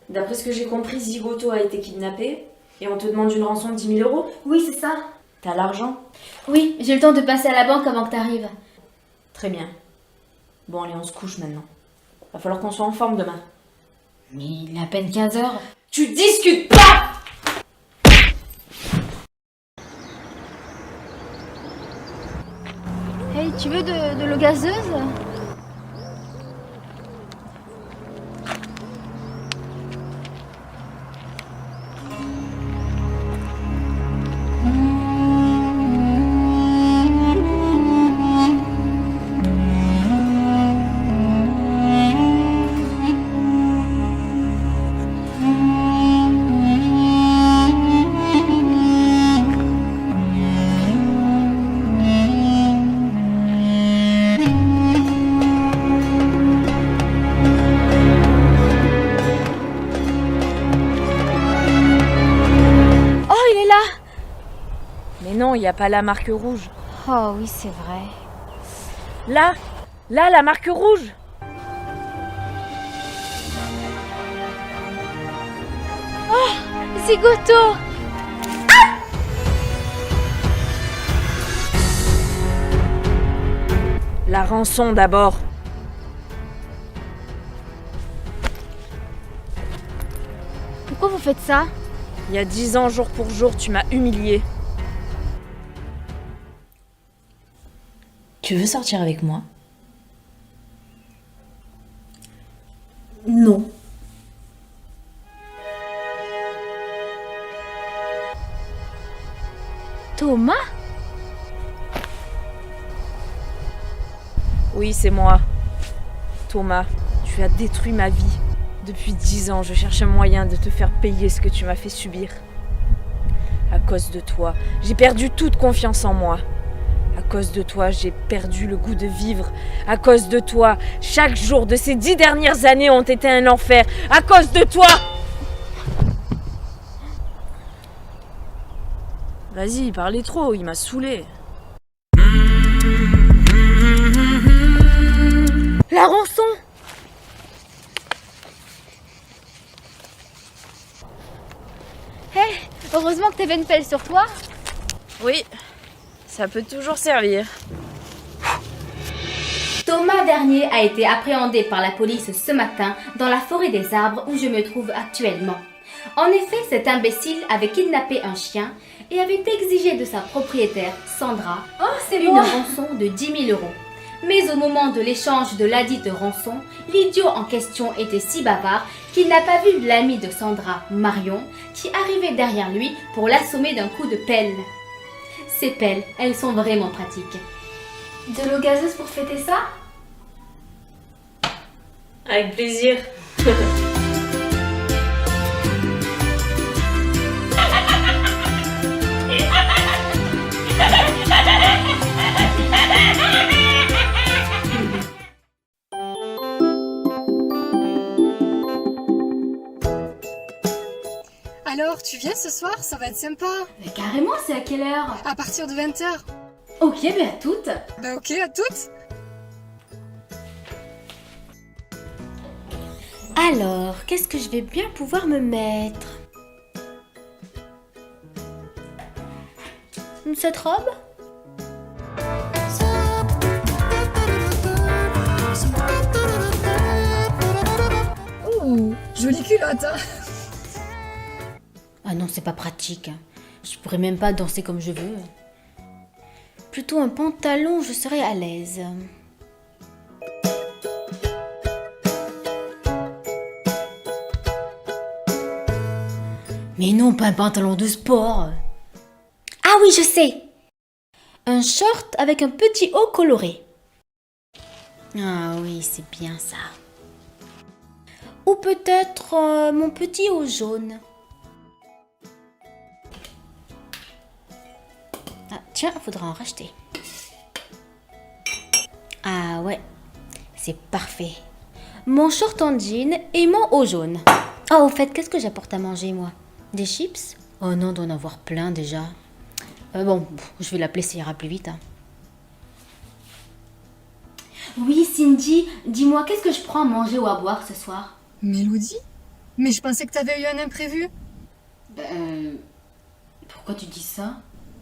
D'après ce que j'ai compris, Zigoto a été kidnappé et on te demande une rançon de 10 000 €. Oui, c'est ça. T'as l'argent? Oui, j'ai le temps de passer à la banque avant que t'arrives. Très bien. Bon, allez, on se couche maintenant. Va falloir qu'on soit en forme demain. Mais il est à peine 15 h. Tu discutes pas! Hey, tu veux de l'eau gazeuse? y a pas la marque rouge. Oh oui, c'est vrai. Là, la marque rouge. Zigoto! La rançon d'abord. Pourquoi vous faites ça? Il y a 10 ans, jour pour jour, tu m'as humiliée. Tu veux sortir avec moi? Non. Thomas? Oui, c'est moi. Thomas, tu as détruit ma vie. Depuis 10 ans, je cherche un moyen de te faire payer ce que tu m'as fait subir. À cause de toi, j'ai perdu toute confiance en moi. À cause de toi, j'ai perdu le goût de vivre. À cause de toi, chaque jour de ces 10 dernières années ont été un enfer. À cause de toi! Vas-y, parlez trop, il m'a saoulé. La rançon! Hé, heureusement que t'avais une pelle sur toi. Oui, ça peut toujours servir. Thomas Dernier a été appréhendé par la police ce matin dans la forêt des arbres où je me trouve actuellement. En effet, cet imbécile avait kidnappé un chien et avait exigé de sa propriétaire, Sandra, une rançon de 10 000 euros. Mais au moment de l'échange de ladite rançon, l'idiot en question était si bavard qu'il n'a pas vu l'ami de Sandra, Marion, qui arrivait derrière lui pour l'assommer d'un coup de pelle. Ces pelles, elles sont vraiment pratiques. De l'eau gazeuse pour fêter ça? Avec plaisir. Alors, tu viens ce soir? Ça va être sympa. Mais carrément, c'est à quelle heure? À partir de 20h. Ok, mais à toutes. Bah ok, à toutes. Alors, qu'est-ce que je vais bien pouvoir me mettre? Cette robe? Ouh, jolie culotte, hein. Ah non, c'est pas pratique. Je pourrais même pas danser comme je veux. Plutôt un pantalon, je serais à l'aise. Mais non, pas un pantalon de sport. Ah oui, je sais. Un short avec un petit haut coloré. Ah oui, c'est bien ça. Ou peut-être mon petit haut jaune. Ah, tiens, faudra en racheter. Ah ouais, c'est parfait. Mon short en jean et mon haut jaune. Ah, au fait, qu'est-ce que j'apporte à manger, moi? Des chips? Oh non, d'en avoir plein déjà. Bon, je vais l'appeler, ça ira plus vite. Hein. Oui, Cindy, dis-moi, qu'est-ce que je prends à manger ou à boire ce soir? Mélodie? Mais je pensais que t'avais eu un imprévu. Pourquoi tu dis ça?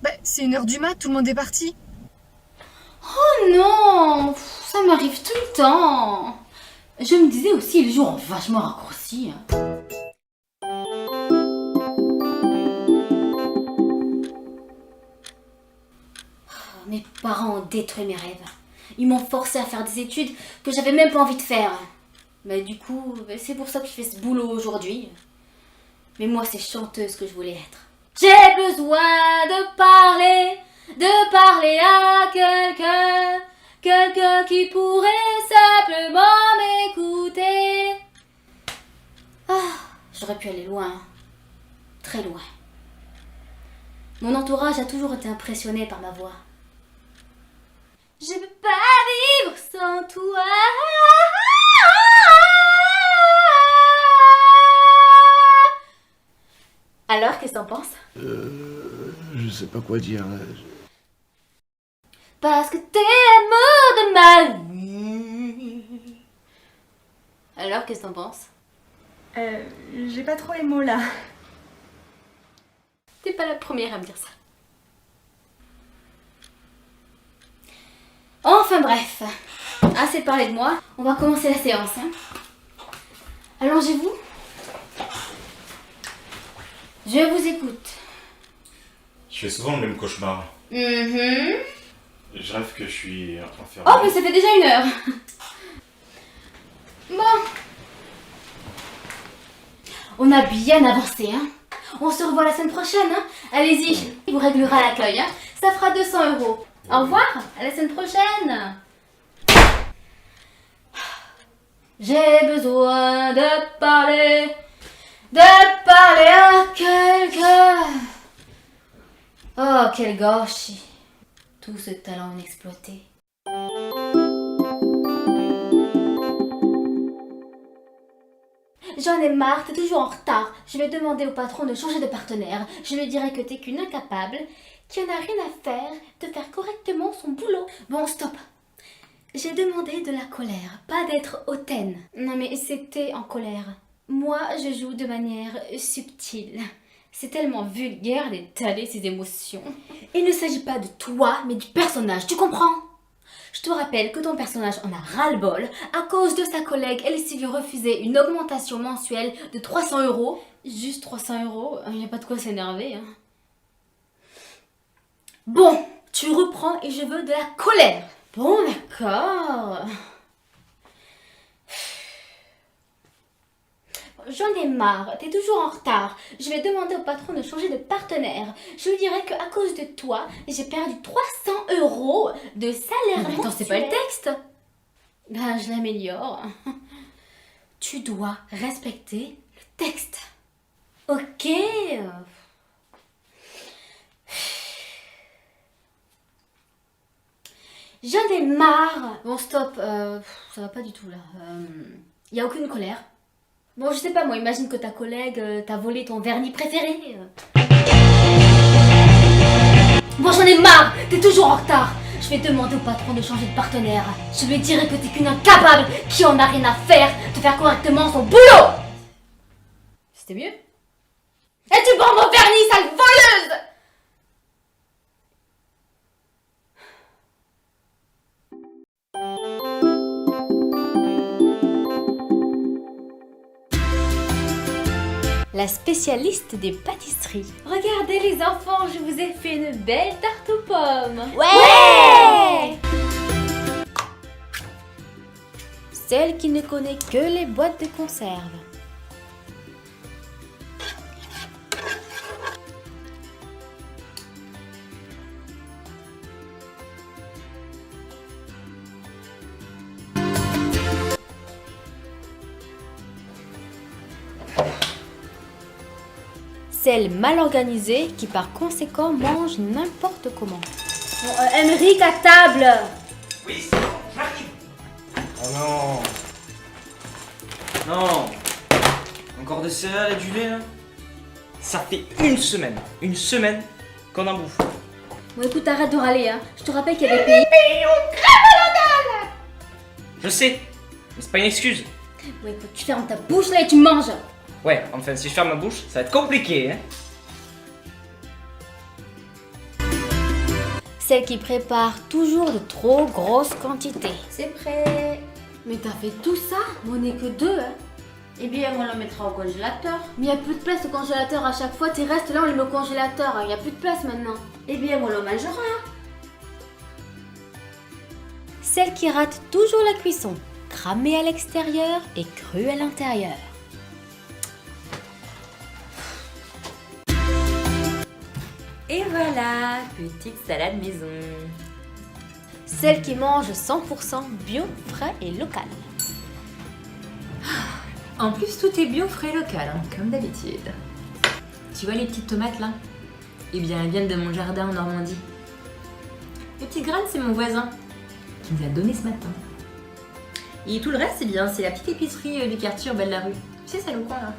Bah, c'est 1h du mat, tout le monde est parti. Oh non, ça m'arrive tout le temps. Je me disais aussi, les jours ont vachement raccourci. Mes parents ont détruit mes rêves. Ils m'ont forcé à faire des études que j'avais même pas envie de faire. Mais du coup, c'est pour ça que je fais ce boulot aujourd'hui. Mais moi, c'est chanteuse que je voulais être. J'ai besoin de parler à quelqu'un qui pourrait simplement m'écouter. Ah, j'aurais pu aller loin, très loin. Mon entourage a toujours été impressionné par ma voix. Je peux pas vivre sans toi. Alors, qu'est-ce que t'en penses? Je sais pas quoi dire. Alors, qu'est-ce que t'en penses? J'ai pas trop les mots là. T'es pas la première à me dire ça. Enfin bref, assez parlé de moi, on va commencer la séance. Hein. Allongez-vous. Je vous écoute. Je fais souvent le même cauchemar. Je rêve que je suis enfermé. Oh, mais ça fait déjà 1 heure. Bon. On a bien avancé, hein. On se revoit la semaine prochaine, hein. Allez-y, il vous réglera l'accueil, hein. Ça fera 200 €. Au revoir, à la semaine prochaine. J'ai besoin de parler à quelqu'un. Oh, quel gâchis. Tout ce talent inexploité. J'en ai marre, t'es toujours en retard. Je vais demander au patron de changer de partenaire. Je lui dirai que t'es qu'une incapable, qui en a rien à faire de faire correctement son boulot. Bon, stop. J'ai demandé de la colère, pas d'être hautaine. Non mais c'était en colère. Moi, je joue de manière subtile. C'est tellement vulgaire d'étaler ses émotions. Il ne s'agit pas de toi, mais du personnage, tu comprends? Je te rappelle que ton personnage en a ras-le-bol. À cause de sa collègue, elle s'est vue refuser une augmentation mensuelle de 300 €. Juste 300 €, il n'y a pas de quoi s'énerver. Hein. Bon, tu reprends et je veux de la colère. Bon, d'accord. J'en ai marre, t'es toujours en retard. Je vais demander au patron de changer de partenaire. Je lui dirai qu'à cause de toi, j'ai perdu 300 € de salaire. Mais attends, c'est pas le texte. Ben, je l'améliore. Tu dois respecter le texte. Ok. J'en ai marre. Bon, stop. Ça va pas du tout là. Y a aucune colère. Bon, je sais pas, moi, imagine que ta collègue t'a volé ton vernis préféré. Bon, j'en ai marre, t'es toujours en retard. Je vais demander au patron de changer de partenaire. Je lui dirai que t'es qu'une incapable qui en a rien à faire de faire correctement son boulot. C'était mieux? Et tu prends mon vernis, sale voleuse! La spécialiste des pâtisseries. Regardez les enfants, je vous ai fait une belle tarte aux pommes. Ouais! Celle qui ne connaît que les boîtes de conserve. Celle mal organisée qui par conséquent mange n'importe comment. Bon, Emeric à table. Oui, c'est bon, j'arrive. Oh non. Non. Encore des céréales et du lait là. Ça fait une semaine qu'on en bouffe. Bon écoute, arrête de râler, hein. Je te rappelle qu'il y a des pays... Je sais, mais c'est pas une excuse. Bon écoute, tu fermes ta bouche là et tu manges. Ouais, enfin, si je ferme ma bouche, ça va être compliqué, hein. Celle qui prépare toujours de trop grosses quantités. C'est prêt. Mais t'as fait tout ça? On n'est que 2, hein. Eh bien, on le mettra au congélateur. Mais il n'y a plus de place au congélateur à chaque fois. Tes restes là, on les met au congélateur. Il n'y a plus de place maintenant. Eh bien, on le mangera. Celle qui rate toujours la cuisson. Cramée à l'extérieur et crue à l'intérieur. Et voilà, petite salade maison. Celle qui mange 100% bio, frais et local. En plus, tout est bio, frais, local, hein, comme d'habitude. Tu vois les petites tomates là? Eh bien, elles viennent de mon jardin en Normandie. Les petites graines, c'est mon voisin qui nous a donné ce matin. Et tout le reste, eh bien, c'est la petite épicerie du quartier au bas de la rue. Tu sais, celle au coin là.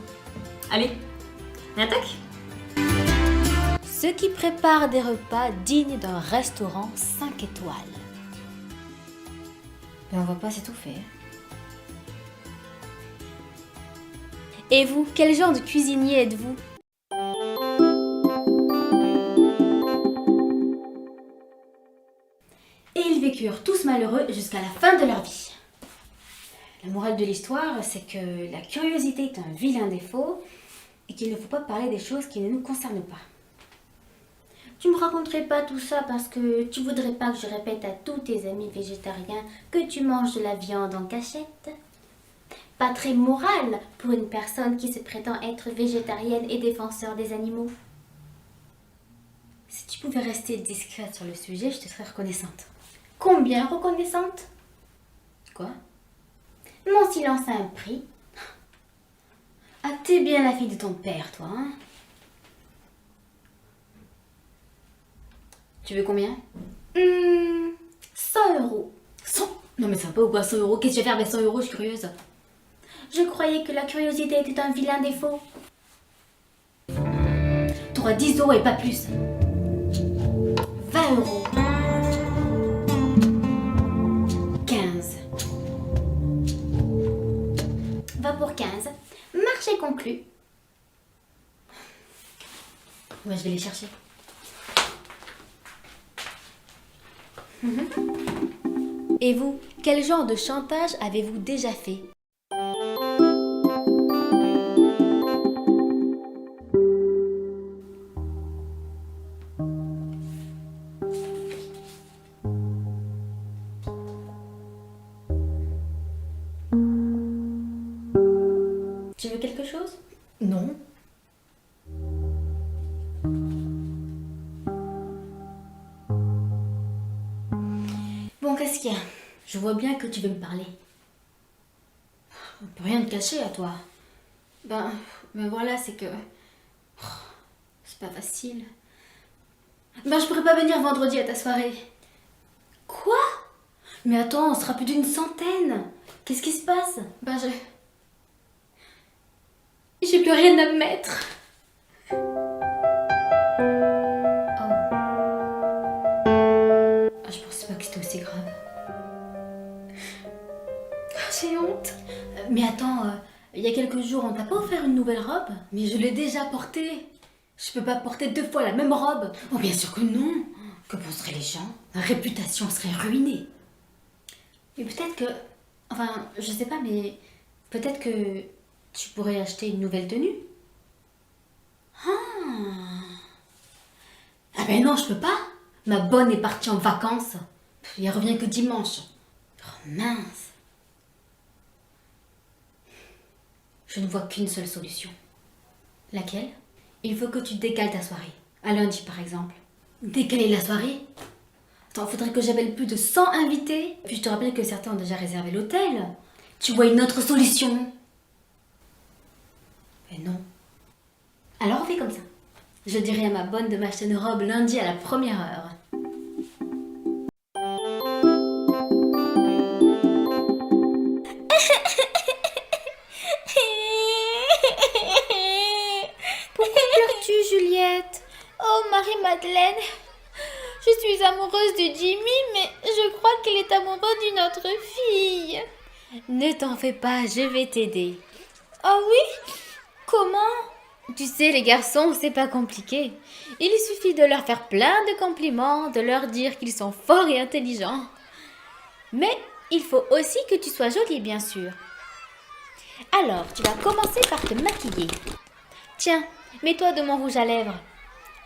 Allez, on attaque! Ceux qui préparent des repas dignes d'un restaurant 5 étoiles. Mais on va pas s'étouffer. Et vous, quel genre de cuisinier êtes-vous? Et ils vécurent tous malheureux jusqu'à la fin de leur vie. La morale de l'histoire, c'est que la curiosité est un vilain défaut et qu'il ne faut pas parler des choses qui ne nous concernent pas. Tu me raconterais pas tout ça parce que tu voudrais pas que je répète à tous tes amis végétariens que tu manges de la viande en cachette? Pas très moral pour une personne qui se prétend être végétarienne et défenseur des animaux. Si tu pouvais rester discrète sur le sujet, je te serais reconnaissante. Combien reconnaissante? Quoi? Mon silence a un prix. Ah, t'es bien la fille de ton père, toi, hein? Tu veux combien? 100 €. 100? Non mais ça va pas ou quoi, 100 €? Qu'est-ce que tu vas faire avec 100 €? Je suis curieuse. Je croyais que la curiosité était un vilain défaut. T'auras 10 € et pas plus. 20 €. 15. Va pour 15. Marché conclu. Ouais, je vais les chercher. Et vous, quel genre de chantage avez-vous déjà fait? Tu veux quelque chose? Non. Bon, qu'est-ce qu'il y a? Je vois bien que tu veux me parler. On peut rien te cacher à toi. Ben voilà, c'est que... c'est pas facile. Ben, je pourrais pas venir vendredi à ta soirée. Quoi? Mais attends, on sera plus d'une centaine. Qu'est-ce qui se passe? Ben, j'ai plus rien à me mettre. Je pensais pas que c'était aussi grave. J'ai honte. Mais attends, il y a quelques jours, on t'a pas offert une nouvelle robe? Mais je l'ai déjà portée. Je peux pas porter 2 fois la même robe. Oh, bien sûr que non. Que penseraient les gens? Ma réputation serait ruinée. Mais peut-être que... Enfin, je sais pas, mais... Peut-être que tu pourrais acheter une nouvelle tenue? Ah ben non, je peux pas. Ma bonne est partie en vacances. Elle revient que dimanche. Oh mince. Je ne vois qu'une seule solution. Laquelle? Il faut que tu décales ta soirée. À lundi par exemple. Décaler la soirée? Attends, faudrait que j'appelle plus de 100 invités. Puis je te rappelle que certains ont déjà réservé l'hôtel. Tu vois une autre solution? Mais non. Alors on fait comme ça. Je dirai à ma bonne de m'acheter une robe lundi à la première heure. Pourquoi pleures-tu, Juliette? Oh, Marie-Madeleine, je suis amoureuse de Jimmy, mais je crois qu'il est amoureux d'une autre fille. Ne t'en fais pas, je vais t'aider. Ah oui? Comment? Tu sais, les garçons, c'est pas compliqué. Il suffit de leur faire plein de compliments, de leur dire qu'ils sont forts et intelligents. Mais il faut aussi que tu sois jolie, bien sûr. Alors, tu vas commencer par te maquiller. Tiens, mets-toi de mon rouge à lèvres.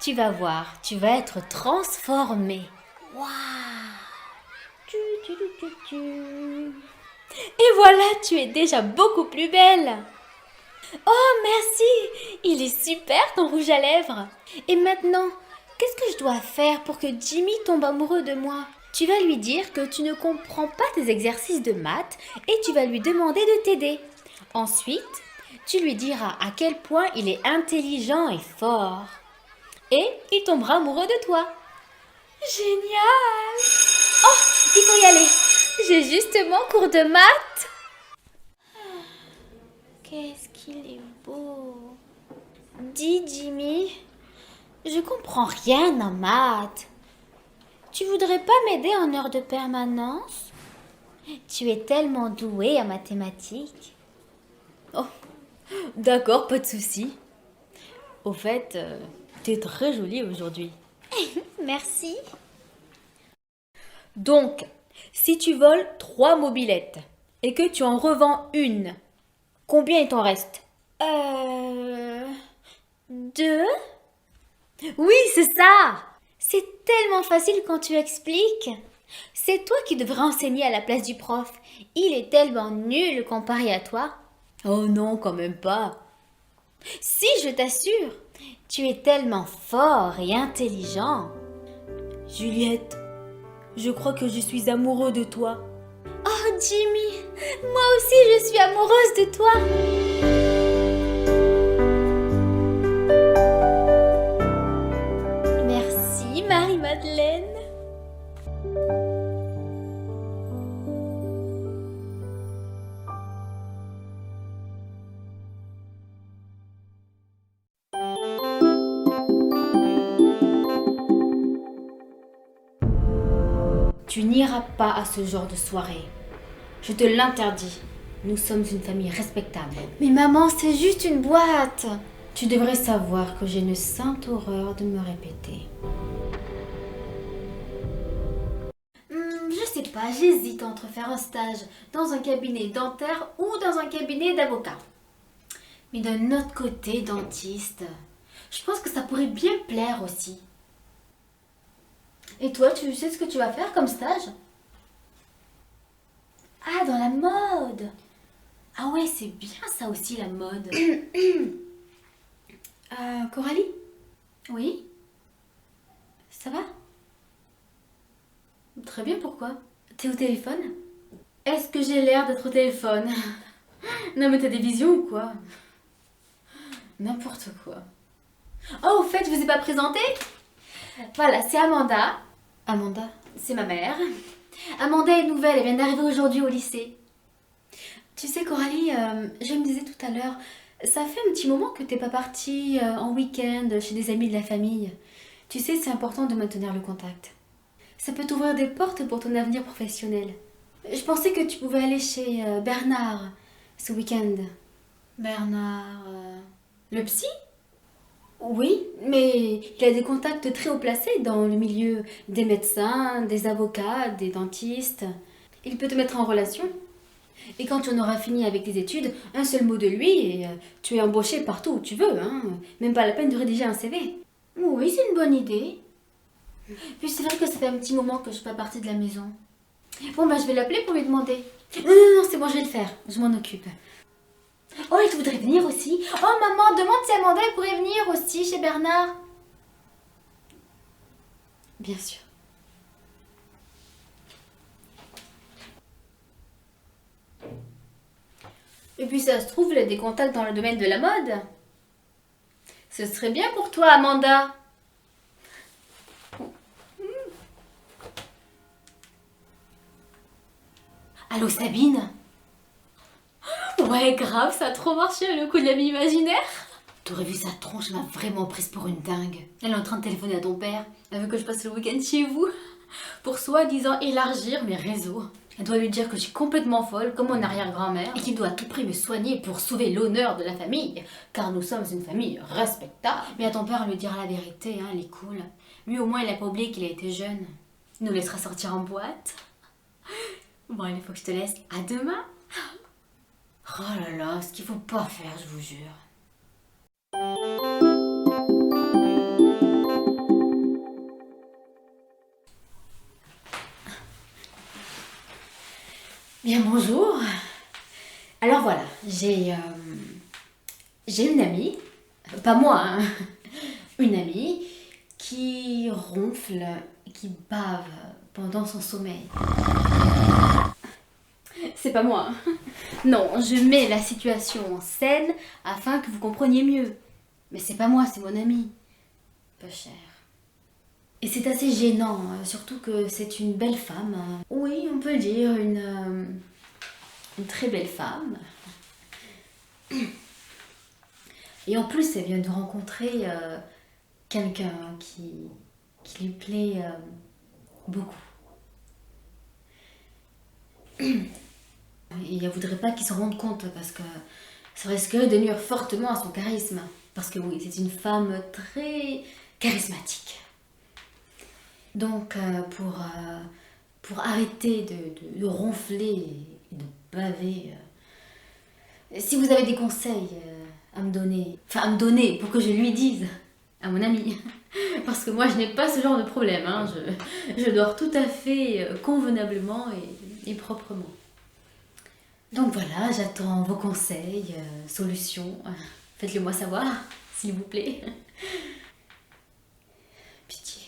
Tu vas voir, tu vas être transformée. Waouh! Et voilà, tu es déjà beaucoup plus belle. Oh, merci! Il est super ton rouge à lèvres. Et maintenant, qu'est-ce que je dois faire pour que Jimmy tombe amoureux de moi? Tu vas lui dire que tu ne comprends pas tes exercices de maths et tu vas lui demander de t'aider. Ensuite, tu lui diras à quel point il est intelligent et fort. Et il tombera amoureux de toi. Génial! Oh, il faut y aller. J'ai justement cours de maths. Qu'est-ce qu'il est beau. Dis, Jimmy, je comprends rien en maths. Tu voudrais pas m'aider en heure de permanence? Tu es tellement doué en mathématiques. Oh, D'accord, pas de souci. Au fait, t'es très jolie aujourd'hui. Merci. Donc, si tu voles 3 mobylettes et que tu en revends une, combien il t'en reste? 2? Oui, c'est ça. C'est tellement facile quand tu expliques. C'est toi qui devrais enseigner à la place du prof. Il est tellement nul comparé à toi. Oh non, quand même pas. Si, je t'assure. Tu es tellement fort et intelligent. Juliette, je crois que je suis amoureux de toi. Oh Jimmy, moi aussi je suis amoureuse de toi. Merci Marie-Madeleine. Tu n'iras pas à ce genre de soirée. Je te l'interdis. Nous sommes une famille respectable. Mais maman, c'est juste une boîte. Tu devrais savoir que j'ai une sainte horreur de me répéter. Je sais pas, j'hésite entre faire un stage dans un cabinet dentaire ou dans un cabinet d'avocat. Mais d'un autre côté, dentiste, je pense que ça pourrait bien plaire aussi. Et toi, tu sais ce que tu vas faire comme stage? Ah, dans la mode! Ah ouais, c'est bien ça aussi, la mode. Coralie? Oui? Ça va? Très bien, pourquoi? T'es au téléphone? Est-ce que j'ai l'air d'être au téléphone? Non mais t'as des visions ou quoi? N'importe quoi. Oh, au fait, je vous ai pas présenté? Voilà, c'est Amanda. Amanda, c'est ma mère. Amanda est nouvelle, elle vient d'arriver aujourd'hui au lycée. Tu sais Coralie, je me disais tout à l'heure, ça fait un petit moment que t'es pas partie en week-end chez des amis de la famille. Tu sais, c'est important de maintenir le contact. Ça peut t'ouvrir des portes pour ton avenir professionnel. Je pensais que tu pouvais aller chez Bernard ce week-end. Bernard... le psy? Oui, mais il a des contacts très haut placés dans le milieu des médecins, des avocats, des dentistes. Il peut te mettre en relation. Et quand tu en auras fini avec tes études, un seul mot de lui et tu es embauché partout où tu veux, hein. Même pas la peine de rédiger un CV. Oui, c'est une bonne idée. Puis c'est vrai que ça fait un petit moment que je suis pas partie de la maison. Bon, bah je vais l'appeler pour lui demander. Non, c'est bon, je vais le faire. Je m'en occupe. Oh, et tu voudrais venir aussi? Oh, maman, demande si Amanda pourrait venir aussi chez Bernard. Bien sûr. Et puis ça se trouve, il a des contacts dans le domaine de la mode. Ce serait bien pour toi, Amanda. Allô, Sabine? Ouais, grave, ça a trop marché le coup de l'ami imaginaire. T'aurais vu sa tronche, elle m'a vraiment prise pour une dingue. Elle est en train de téléphoner à ton père. Elle veut que je passe le week-end chez vous. Pour soi-disant élargir mes réseaux. Elle doit lui dire que je suis complètement folle, comme mon arrière-grand-mère, et qu'il doit à tout prix me soigner pour sauver l'honneur de la famille, car nous sommes une famille respectable. Mais à ton père, lui dira la vérité, hein, elle est cool. Lui, au moins, il a pas oublié qu'il a été jeune. Il nous laissera sortir en boîte. Bon, il faut que je te laisse. À demain. Oh là là, ce qu'il faut pas faire, je vous jure. Bien, bonjour. Alors voilà, j'ai une amie, pas moi, hein, une amie qui ronfle, qui bave pendant son sommeil. C'est pas moi. Non, je mets la situation en scène afin que vous compreniez mieux. Mais c'est pas moi, c'est mon amie. Peu cher. Et c'est assez gênant, surtout que c'est une belle femme. Oui, on peut le dire, une très belle femme. Et en plus, elle vient de rencontrer quelqu'un qui lui plaît beaucoup. Et elle voudrait pas qu'il se rende compte parce que Ça risquerait de nuire fortement à son charisme. Parce que oui, c'est une femme très charismatique. Donc, pour arrêter de ronfler et de baver, si vous avez des conseils à me donner, pour que je lui dise, à mon ami, parce que moi je n'ai pas ce genre de problème, hein. Je dors tout à fait convenablement et proprement. Donc voilà, j'attends vos conseils, solutions, faites-le moi savoir, s'il vous plaît. Pitié.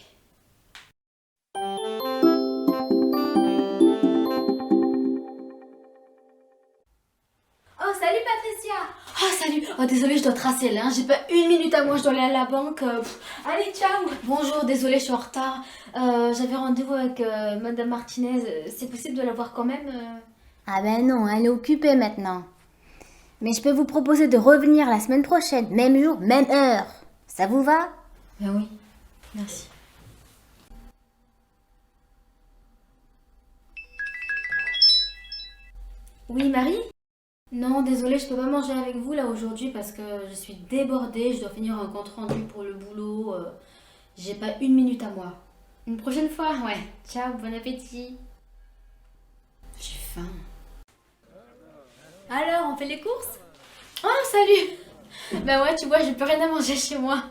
Oh, salut Patricia! Oh salut, oh désolée, je dois tracer là, j'ai pas une minute à moi, je dois aller à la banque. Allez, ciao! Bonjour, désolée, je suis en retard. J'avais rendez-vous avec Madame Martinez, c'est possible de la voir quand même Ah ben non, elle est occupée maintenant. Mais je peux vous proposer de revenir la semaine prochaine, même jour, même heure. Ça vous va? Ben oui, merci. Oui, Marie? Non, désolée, je peux pas manger avec vous là aujourd'hui parce que je suis débordée, je dois finir un compte rendu pour le boulot. J'ai pas une minute à moi. Une prochaine fois, ouais. Ciao, bon appétit. J'ai faim. Alors, on fait les courses? Oh, salut! Ben ouais, tu vois, j'ai plus rien à manger chez moi.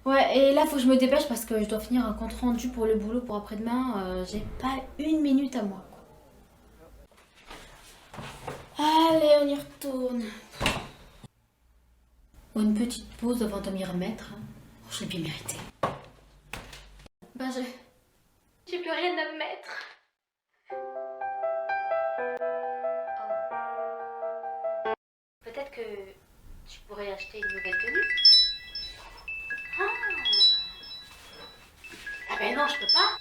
Ouais, et là, faut que je me dépêche parce que je dois finir un compte rendu pour le boulot pour après-demain. J'ai pas une minute à moi. Allez, on y retourne. Une petite pause avant de m'y remettre. Oh, je l'ai bien mérité. Ben, j'ai plus rien à me mettre. Peut-être que tu pourrais acheter une nouvelle tenue. Ah ben non, je peux pas.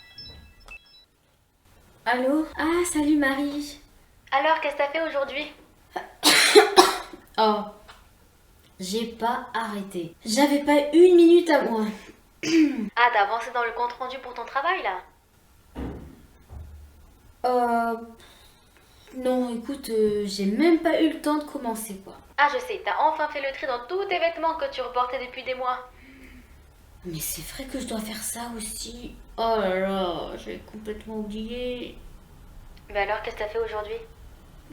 Allô? Ah, salut Marie. Alors, qu'est-ce que t'as fait aujourd'hui? Oh, j'ai pas arrêté. J'avais pas une minute à moi. Ah, t'as avancé dans le compte rendu pour ton travail là? Non, écoute, j'ai même pas eu le temps de commencer quoi. Ah, je sais, t'as enfin fait le tri dans tous tes vêtements que tu reportais depuis des mois. Mais c'est vrai que je dois faire ça aussi. Oh là là, j'ai complètement oublié. Mais alors, qu'est-ce que t'as fait aujourd'hui?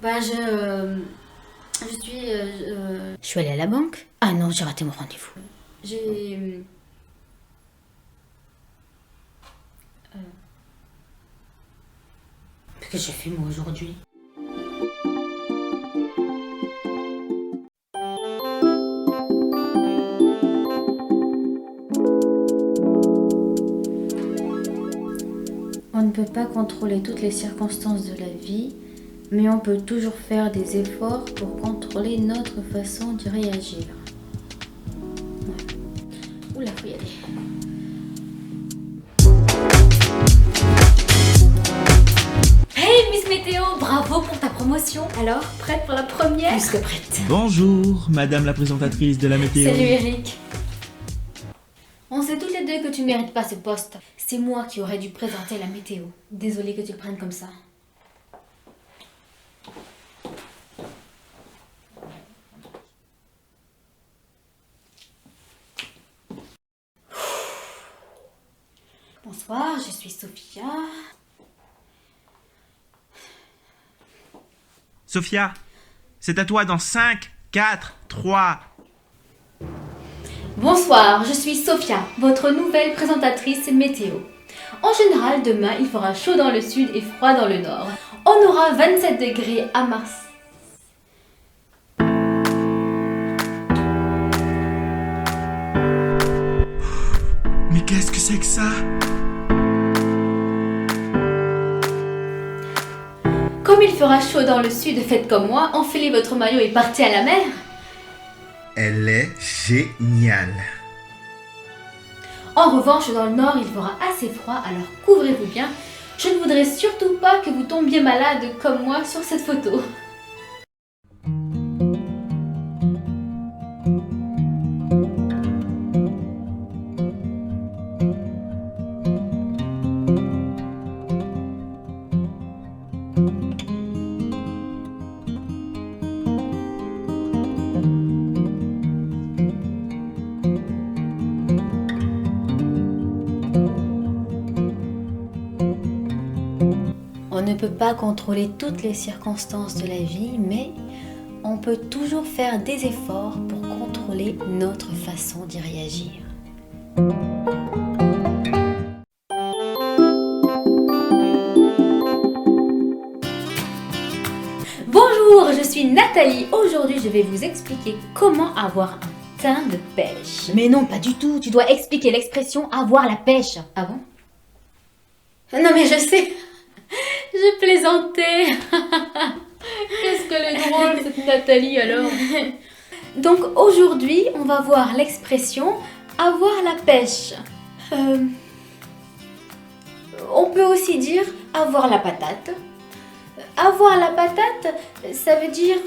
Bah, je suis allée à la banque. Ah non, j'ai raté mon rendez-vous. Qu'est-ce que j'ai fait moi aujourd'hui? On ne peut pas contrôler toutes les circonstances de la vie, mais on peut toujours faire des efforts pour contrôler notre façon d'y réagir. Ouais. Oula, faut y aller. Hey Miss Météo, bravo pour ta promotion. Alors, prête pour la première? Plus que prête. Bonjour, madame la présentatrice de la météo. Salut Eric. On sait toutes les deux que tu ne mérites pas ce poste. C'est moi qui aurais dû présenter la météo. Désolée que tu le prennes comme ça. Bonsoir, je suis Sophia. Sophia, c'est à toi dans 5, 4, 3... Bonsoir, je suis Sophia, votre nouvelle présentatrice météo. En général, demain, il fera chaud dans le sud et froid dans le nord. On aura 27 degrés à Mars. Mais qu'est-ce que c'est que ça? Comme il fera chaud dans le sud, faites comme moi, enfilez votre maillot et partez à la mer. Elle est géniale. En revanche, dans le nord, il fera assez froid, alors couvrez-vous bien. Je ne voudrais surtout pas que vous tombiez malade comme moi sur cette photo. peut pas contrôler toutes les circonstances de la vie, mais on peut toujours faire des efforts pour contrôler notre façon d'y réagir. Bonjour, je suis Nathalie. Aujourd'hui, je vais vous expliquer comment avoir un teint de pêche. Mais non, pas du tout. Tu dois expliquer l'expression avoir la pêche. Ah bon? Non mais je sais. Je plaisantais. Qu'est-ce qu'elle est drôle cette Nathalie alors. Donc aujourd'hui, on va voir l'expression avoir la pêche. On peut aussi dire avoir la patate. Avoir la patate, ça veut dire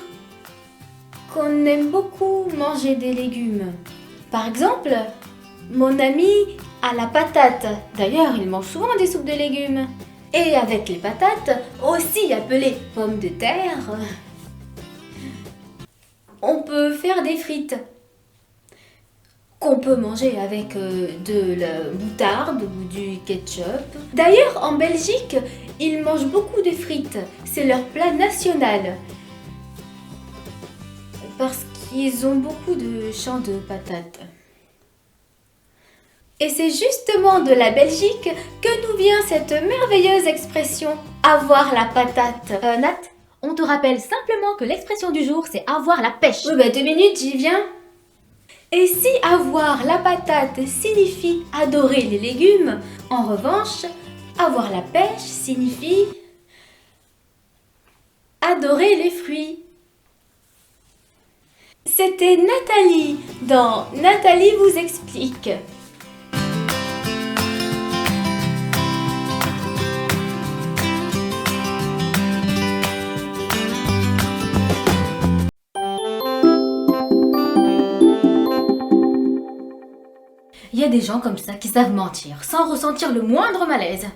qu'on aime beaucoup manger des légumes. Par exemple, mon ami a la patate. D'ailleurs, il mange souvent des soupes de légumes. Et avec les patates, aussi appelées pommes de terre, on peut faire des frites qu'on peut manger avec de la moutarde ou du ketchup. D'ailleurs, en Belgique, ils mangent beaucoup de frites. C'est leur plat national. Parce qu'ils ont beaucoup de champs de patates. Et c'est justement de la Belgique que nous vient cette merveilleuse expression « avoir la patate ». Nat, on te rappelle simplement que l'expression du jour c'est avoir la pêche. Oui, bah 2 minutes, j'y viens. Et si avoir la patate signifie adorer les légumes, en revanche, avoir la pêche signifie adorer les fruits. C'était Nathalie dans Nathalie vous explique. Il y a des gens comme ça qui savent mentir sans ressentir le moindre malaise.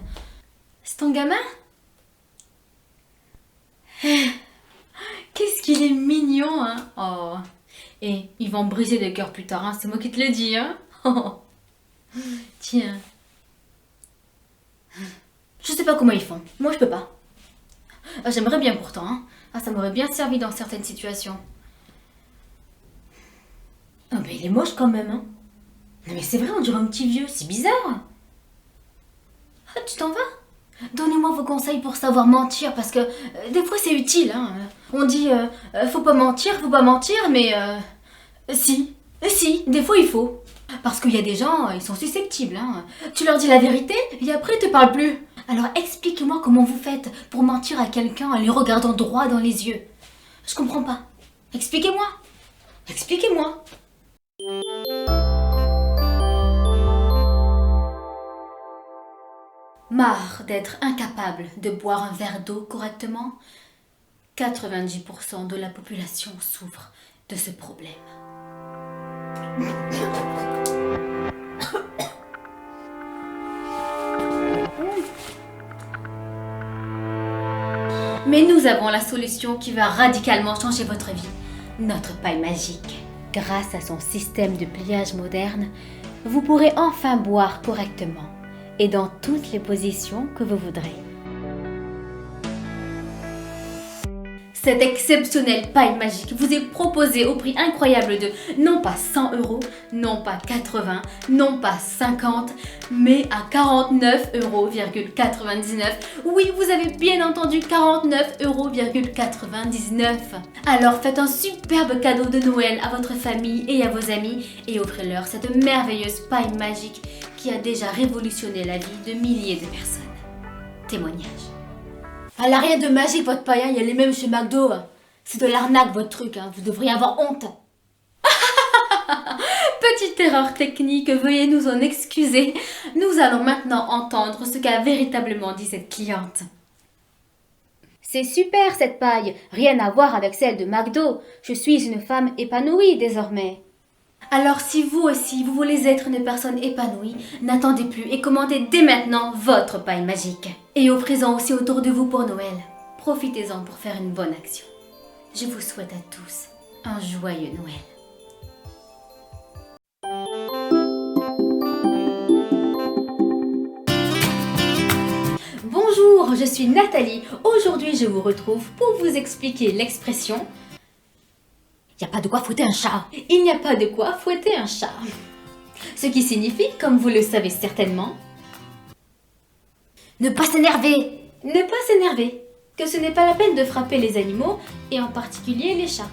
C'est ton gamin? Qu'est-ce qu'il est mignon, hein? Oh. Et ils vont briser le cœur plus tard, hein. C'est moi qui te le dis, hein. Oh. Tiens. Je sais pas comment ils font. Moi, je peux pas. J'aimerais bien pourtant, hein. Ah, ça m'aurait bien servi dans certaines situations. Oh, mais il est moche quand même, hein. Non mais c'est vrai, on dirait un petit vieux, c'est bizarre. Ah, tu t'en vas? Donnez-moi vos conseils pour savoir mentir, parce que des fois c'est utile, hein. On dit, faut pas mentir, mais si, des fois il faut. Parce qu'il y a des gens, ils sont susceptibles, hein. Tu leur dis la vérité, et après ils te parlent plus. Alors expliquez-moi comment vous faites pour mentir à quelqu'un en les regardant droit dans les yeux. Je comprends pas. Expliquez-moi. Expliquez-moi. Marre d'être incapable de boire un verre d'eau correctement? 90% de la population souffre de ce problème. Mais nous avons la solution qui va radicalement changer votre vie. Notre paille magique. Grâce à son système de pliage moderne, vous pourrez enfin boire correctement et dans toutes les positions que vous voudrez. Cette exceptionnelle paille magique vous est proposée au prix incroyable de non pas 100 €, non pas 80, non pas 50, mais à 49,99 €. Oui, vous avez bien entendu, 49,99 €. Alors faites un superbe cadeau de Noël à votre famille et à vos amis et offrez-leur cette merveilleuse paille magique qui a déjà révolutionné la vie de milliers de personnes. Témoignage. Elle a rien de magique votre paille, hein. Il y a les mêmes chez McDo. C'est de l'arnaque votre truc, hein. Vous devriez avoir honte. Petite erreur technique, veuillez nous en excuser. Nous allons maintenant entendre ce qu'a véritablement dit cette cliente. C'est super cette paille, rien à voir avec celle de McDo. Je suis une femme épanouie désormais. Alors si vous aussi, vous voulez être une personne épanouie, n'attendez plus et commandez dès maintenant votre paille magique. Et offrez-en aussi autour de vous pour Noël. Profitez-en pour faire une bonne action. Je vous souhaite à tous un joyeux Noël. Bonjour, je suis Nathalie. Aujourd'hui, je vous retrouve pour vous expliquer l'expression « Il n'y a pas de quoi fouetter un chat ». Il n'y a pas de quoi fouetter un chat. Ce qui signifie, comme vous le savez certainement, ne pas s'énerver. Ne pas s'énerver. Que ce n'est pas la peine de frapper les animaux, et en particulier les chats.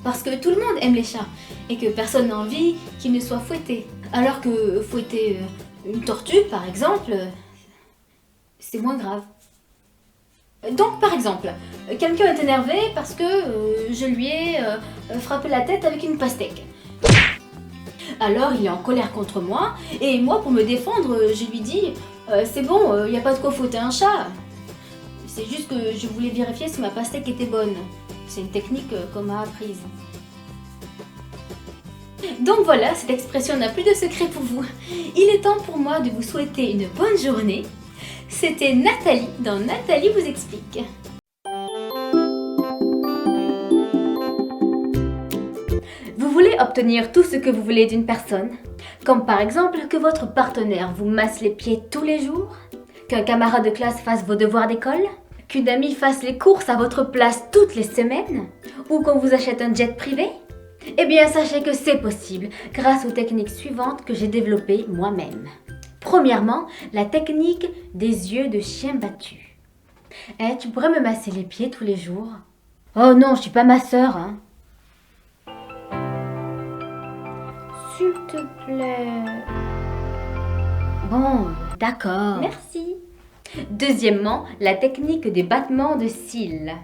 Parce que tout le monde aime les chats, et que personne n'a envie qu'ils ne soient fouettés. Alors que fouetter une tortue, par exemple, c'est moins grave. Donc, par exemple, quelqu'un est énervé parce que je lui ai frappé la tête avec une pastèque. Alors, il est en colère contre moi, et moi, pour me défendre, je lui dis c'est bon, il n'y a pas de quoi fouetter un chat. C'est juste que je voulais vérifier si ma pastèque était bonne. C'est une technique qu'on m'a apprise. Donc voilà, cette expression n'a plus de secret pour vous. Il est temps pour moi de vous souhaiter une bonne journée. C'était Nathalie dans Nathalie vous explique. Vous voulez obtenir tout ce que vous voulez d'une personne? Comme par exemple que votre partenaire vous masse les pieds tous les jours? Qu'un camarade de classe fasse vos devoirs d'école? Qu'une amie fasse les courses à votre place toutes les semaines? Ou qu'on vous achète un jet privé? Eh bien, sachez que c'est possible grâce aux techniques suivantes que j'ai développées moi-même. Premièrement, la technique des yeux de chien battu. Tu pourrais me masser les pieds tous les jours? Oh non, je suis pas masseur, hein. S'il te plaît. Bon, d'accord. Merci. Deuxièmement, la technique des battements de cils.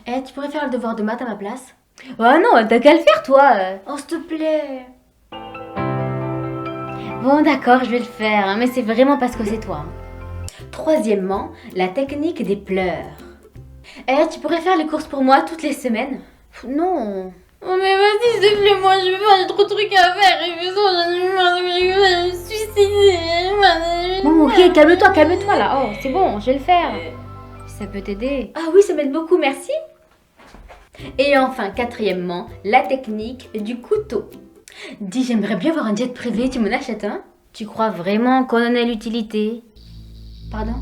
Tu pourrais faire le devoir de maths à ma place? Oh non, t'as qu'à le faire toi. Oh, s'il te plaît. Bon, d'accord, je vais le faire, hein, mais c'est vraiment parce que c'est toi. Troisièmement, la technique des pleurs. Tu pourrais faire les courses pour moi toutes les semaines? Non. Oh mais vas-y, s'il te plaît, moi je veux pas, j'ai trop de trucs à faire. Et puis je vais me suicider. Bon, ok, calme-toi là. Oh, c'est bon, je vais le faire. Ça peut t'aider. Ah oui, ça m'aide beaucoup, merci. Et enfin, quatrièmement, la technique du couteau. Dis, j'aimerais bien avoir un jet privé, tu m'en achètes un? Tu crois vraiment qu'on en a l'utilité? Pardon?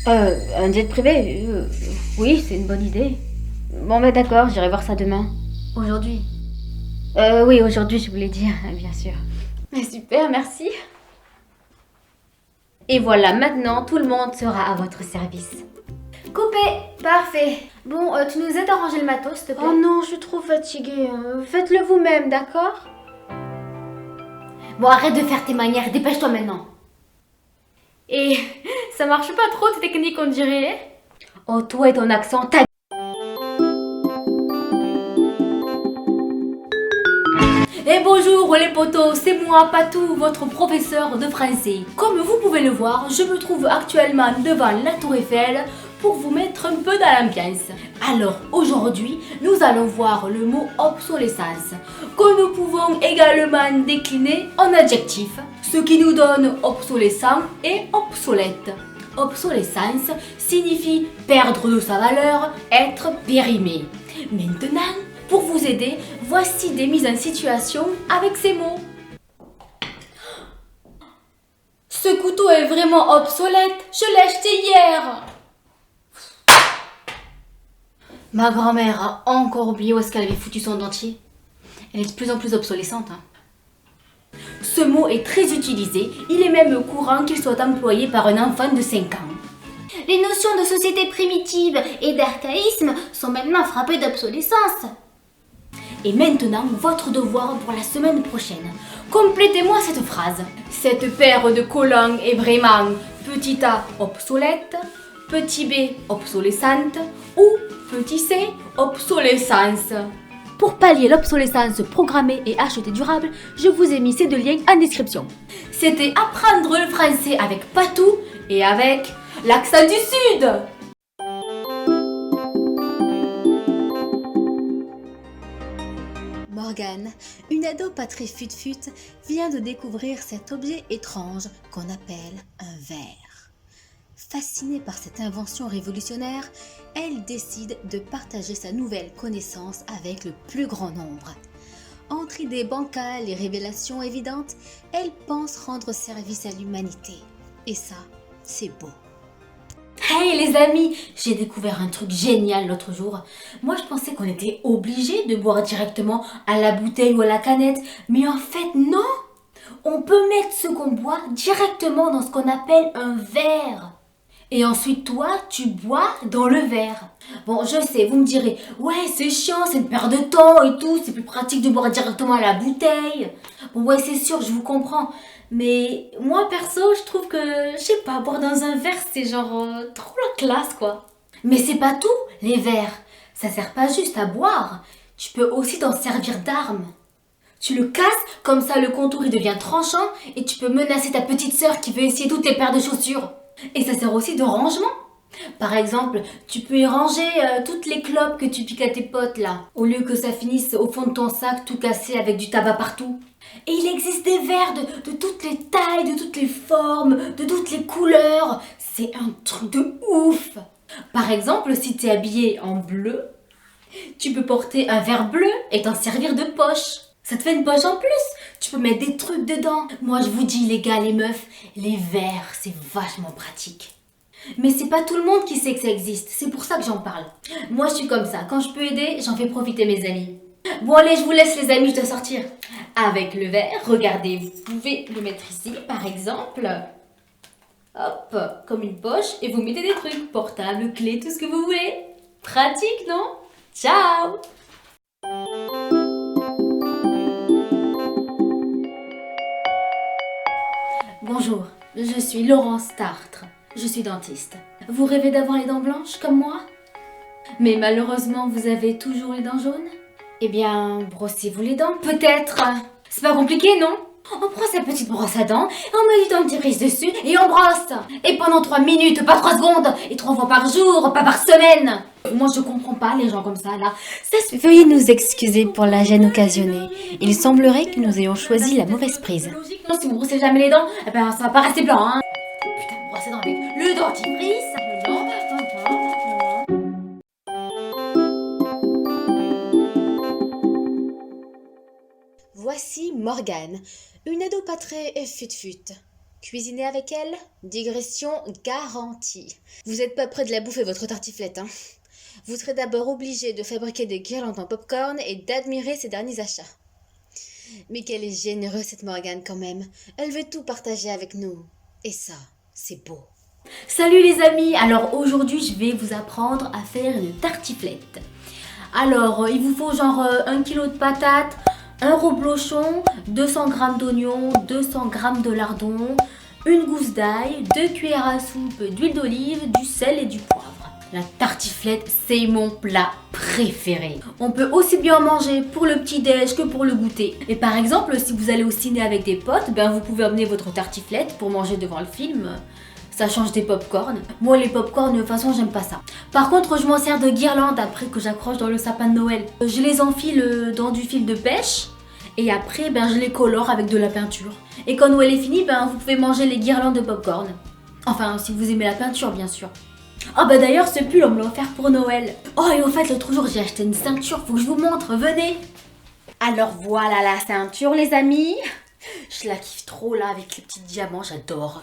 Un jet privé? Oui, c'est une bonne idée. Bon, bah d'accord, j'irai voir ça demain. Aujourd'hui? Oui, aujourd'hui, je voulais dire, bien sûr. Mais super, merci. Et voilà, maintenant, tout le monde sera à votre service. Coupé! Parfait. Bon, tu nous aides à ranger le matos, s'il te plaît? Oh non, je suis trop fatiguée. Faites-le vous-même, d'accord? Bon, arrête de faire tes manières, dépêche-toi maintenant. Et ça marche pas trop, tes techniques, on dirait. Oh, toi et ton accent, ta... Et bonjour les potos, c'est moi Patou, votre professeur de français. Comme vous pouvez le voir, je me trouve actuellement devant la Tour Eiffel pour vous mettre un peu dans l'ambiance. Alors aujourd'hui, nous allons voir le mot obsolescence, que nous pouvons également décliner en adjectif, ce qui nous donne obsolescent et obsolète. Obsolescence signifie perdre de sa valeur, être périmé. Maintenant, pour vous aider, voici des mises en situation avec ces mots. Ce couteau est vraiment obsolète, je l'ai acheté hier. Ma grand-mère a encore oublié où est-ce qu'elle avait foutu son dentier. Elle est de plus en plus obsolescente. Hein. Ce mot est très utilisé, il est même courant qu'il soit employé par un enfant de 5 ans. Les notions de société primitive et d'archaïsme sont maintenant frappées d'obsolescence. Et maintenant, votre devoir pour la semaine prochaine. Complétez-moi cette phrase. Cette paire de collants est vraiment petit a obsolète, petit b obsolescente ou petit c obsolescence. Pour pallier l'obsolescence programmée et acheter durable, je vous ai mis ces deux liens en description. C'était apprendre le français avec Patou et avec l'accent du Sud. Morgane, une ado pas très fut-fut, vient de découvrir cet objet étrange qu'on appelle un verre. Fascinée par cette invention révolutionnaire, elle décide de partager sa nouvelle connaissance avec le plus grand nombre. Entre idées bancales et révélations évidentes, elle pense rendre service à l'humanité. Et ça, c'est beau. Hey les amis, j'ai découvert un truc génial l'autre jour. Moi je pensais qu'on était obligé de boire directement à la bouteille ou à la canette, mais en fait non. On peut mettre ce qu'on boit directement dans ce qu'on appelle un verre. Et ensuite toi, tu bois dans le verre. Bon, je sais, vous me direz, ouais c'est chiant, c'est une perte de temps et tout, c'est plus pratique de boire directement à la bouteille. Bon ouais c'est sûr, je vous comprends. Mais moi perso, je trouve que, je sais pas, boire dans un verre c'est genre trop la classe quoi. Mais c'est pas tout, les verres. Ça sert pas juste à boire, tu peux aussi t'en servir d'arme. Tu le casses, comme ça le contour il devient tranchant et tu peux menacer ta petite sœur qui veut essayer toutes tes paires de chaussures. Et ça sert aussi de rangement. Par exemple, tu peux y ranger toutes les clopes que tu piques à tes potes là, au lieu que ça finisse au fond de ton sac tout cassé avec du tabac partout. Et il existe des verres de toutes les tailles, de toutes les formes, de toutes les couleurs. C'est un truc de ouf. Par exemple, si tu es habillé en bleu, tu peux porter un verre bleu et t'en servir de poche. Ça te fait une poche en plus. Tu peux mettre des trucs dedans. Moi, je vous dis, les gars, les meufs, les verres, c'est vachement pratique. Mais c'est pas tout le monde qui sait que ça existe. C'est pour ça que j'en parle. Moi, je suis comme ça. Quand je peux aider, j'en fais profiter mes amis. Bon, allez, je vous laisse, les amis, je dois sortir. Avec le verre, regardez, vous pouvez le mettre ici, par exemple. Hop, comme une poche. Et vous mettez des trucs, portables, clés, tout ce que vous voulez. Pratique, non? Ciao! Bonjour, je suis Laurence Tartre, je suis dentiste. Vous rêvez d'avoir les dents blanches comme moi? Mais malheureusement, vous avez toujours les dents jaunes? Eh bien, brossez-vous les dents, peut-être. C'est pas compliqué, non? On prend sa petite brosse à dents, on met du dentifrice dessus et on brosse. Et pendant 3 minutes, pas 3 secondes, et 3 fois par jour, pas par semaine. Moi, je comprends pas les gens comme ça, là. Veuillez nous excuser pour la gêne occasionnée. Il semblerait que nous ayons choisi la mauvaise prise. Non, si vous brossez jamais les dents, eh ben, ça va pas rester blanc, hein. Putain, brossez les dents avec le dentifrice. Non, Voici Morgane, une ado pas très fut-fut. Cuisiner avec elle, digression garantie. Vous n'êtes pas près de la bouffer votre tartiflette, hein. Vous serez d'abord obligé de fabriquer des guirlandes en popcorn et d'admirer ses derniers achats. Mais qu'elle est généreuse cette Morgane quand même. Elle veut tout partager avec nous. Et ça, c'est beau. Salut les amis, alors aujourd'hui je vais vous apprendre à faire une tartiflette. Alors il vous faut genre 1 kg de patates, un reblochon, 200 g d'oignons, 200 g de lardons, une gousse d'ail, 2 cuillères à soupe d'huile d'olive, du sel et du poivre. La tartiflette, c'est mon plat préféré. On peut aussi bien en manger pour le petit-déj que pour le goûter. Et par exemple, si vous allez au ciné avec des potes, ben vous pouvez emmener votre tartiflette pour manger devant le film. Ça change des pop-corn. Moi, les pop-corn, de toute façon, j'aime pas ça. Par contre, je m'en sers de guirlande après que j'accroche dans le sapin de Noël. Je les enfile dans du fil de pêche. Et après, ben, je les colore avec de la peinture. Et quand Noël est fini, ben, vous pouvez manger les guirlandes de pop-corn. Enfin, si vous aimez la peinture, bien sûr. Ah bah d'ailleurs, ce pull, on me l'a offert pour Noël. Oh, et au fait, l'autre jour, j'ai acheté une ceinture. Faut que je vous montre, venez. Alors voilà la ceinture, les amis. Je la kiffe trop, là, avec les petits diamants, j'adore.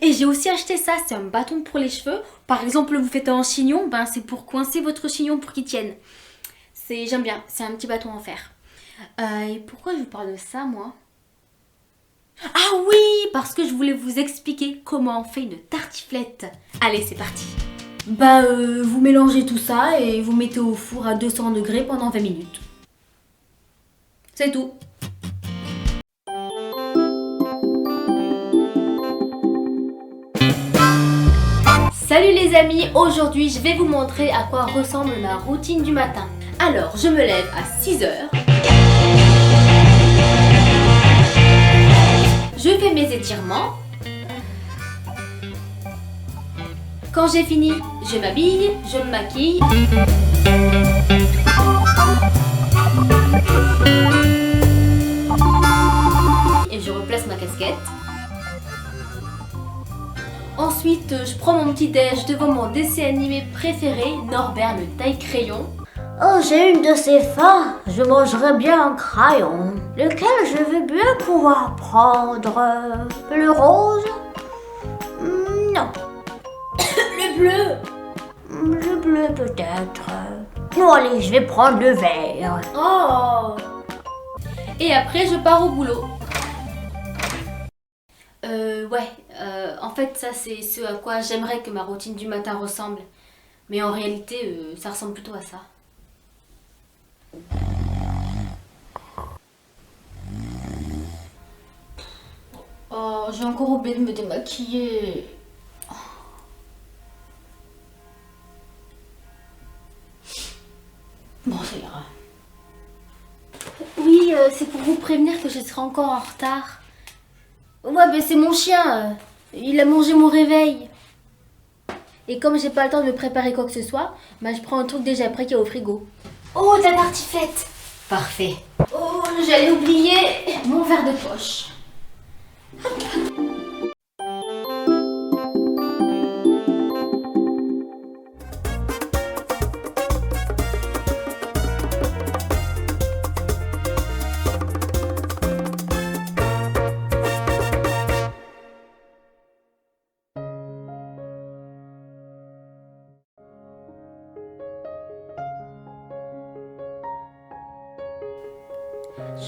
Et j'ai aussi acheté ça, c'est un bâton pour les cheveux. Par exemple, vous faites un chignon, ben c'est pour coincer votre chignon pour qu'il tienne. J'aime bien, c'est un petit bâton en fer. Et pourquoi je vous parle de ça, moi? Ah oui, parce que je voulais vous expliquer comment on fait une tartiflette. Allez, c'est parti. Bah, vous mélangez tout ça et vous mettez au four à 200 degrés pendant 20 minutes. C'est tout. Salut les amis, aujourd'hui je vais vous montrer à quoi ressemble ma routine du matin. Alors, je me lève à 6 h. Je fais mes étirements. Quand j'ai fini, je m'habille, je me maquille. Et je replace ma casquette. Ensuite, je prends mon petit déj devant mon dessin animé préféré, Norbert le taille-crayon. Oh, j'ai une de ces faim. Je mangerais bien un crayon. Lequel je vais bien pouvoir prendre? Le rose? Non. Le bleu. Le bleu peut-être. Non, allez, je vais prendre le vert. Oh. Et après, je pars au boulot. En fait, ça c'est ce à quoi j'aimerais que ma routine du matin ressemble. Mais en réalité, ça ressemble plutôt à ça. Oh, j'ai encore oublié de me démaquiller. Bon, ça ira. Oui, c'est pour vous prévenir que je serai encore en retard. Ouais, mais c'est mon chien. Il a mangé mon réveil. Et comme j'ai pas le temps de me préparer quoi que ce soit, bah je prends un truc déjà prêt qu'il y a au frigo. Oh, ta partie faite. Parfait. Oh, j'allais oublier mon verre de poche.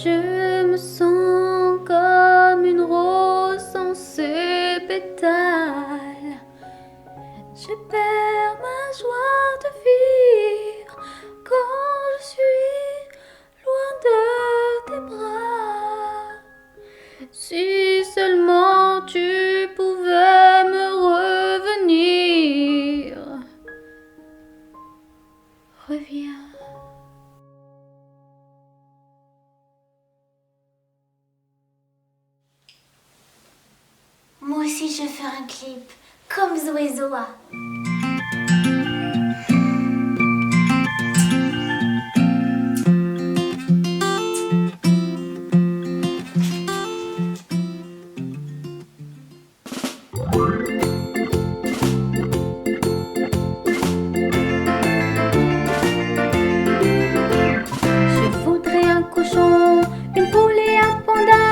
Je me sens comme une rose sans ses pétales. Je perds ma joie de vivre quand je suis loin de tes bras. Si seulement tu pouvais me revenir. Reviens. Moi aussi, je vais faire un clip, comme Zoé Zoa. Je voudrais un cochon, une poule et un panda.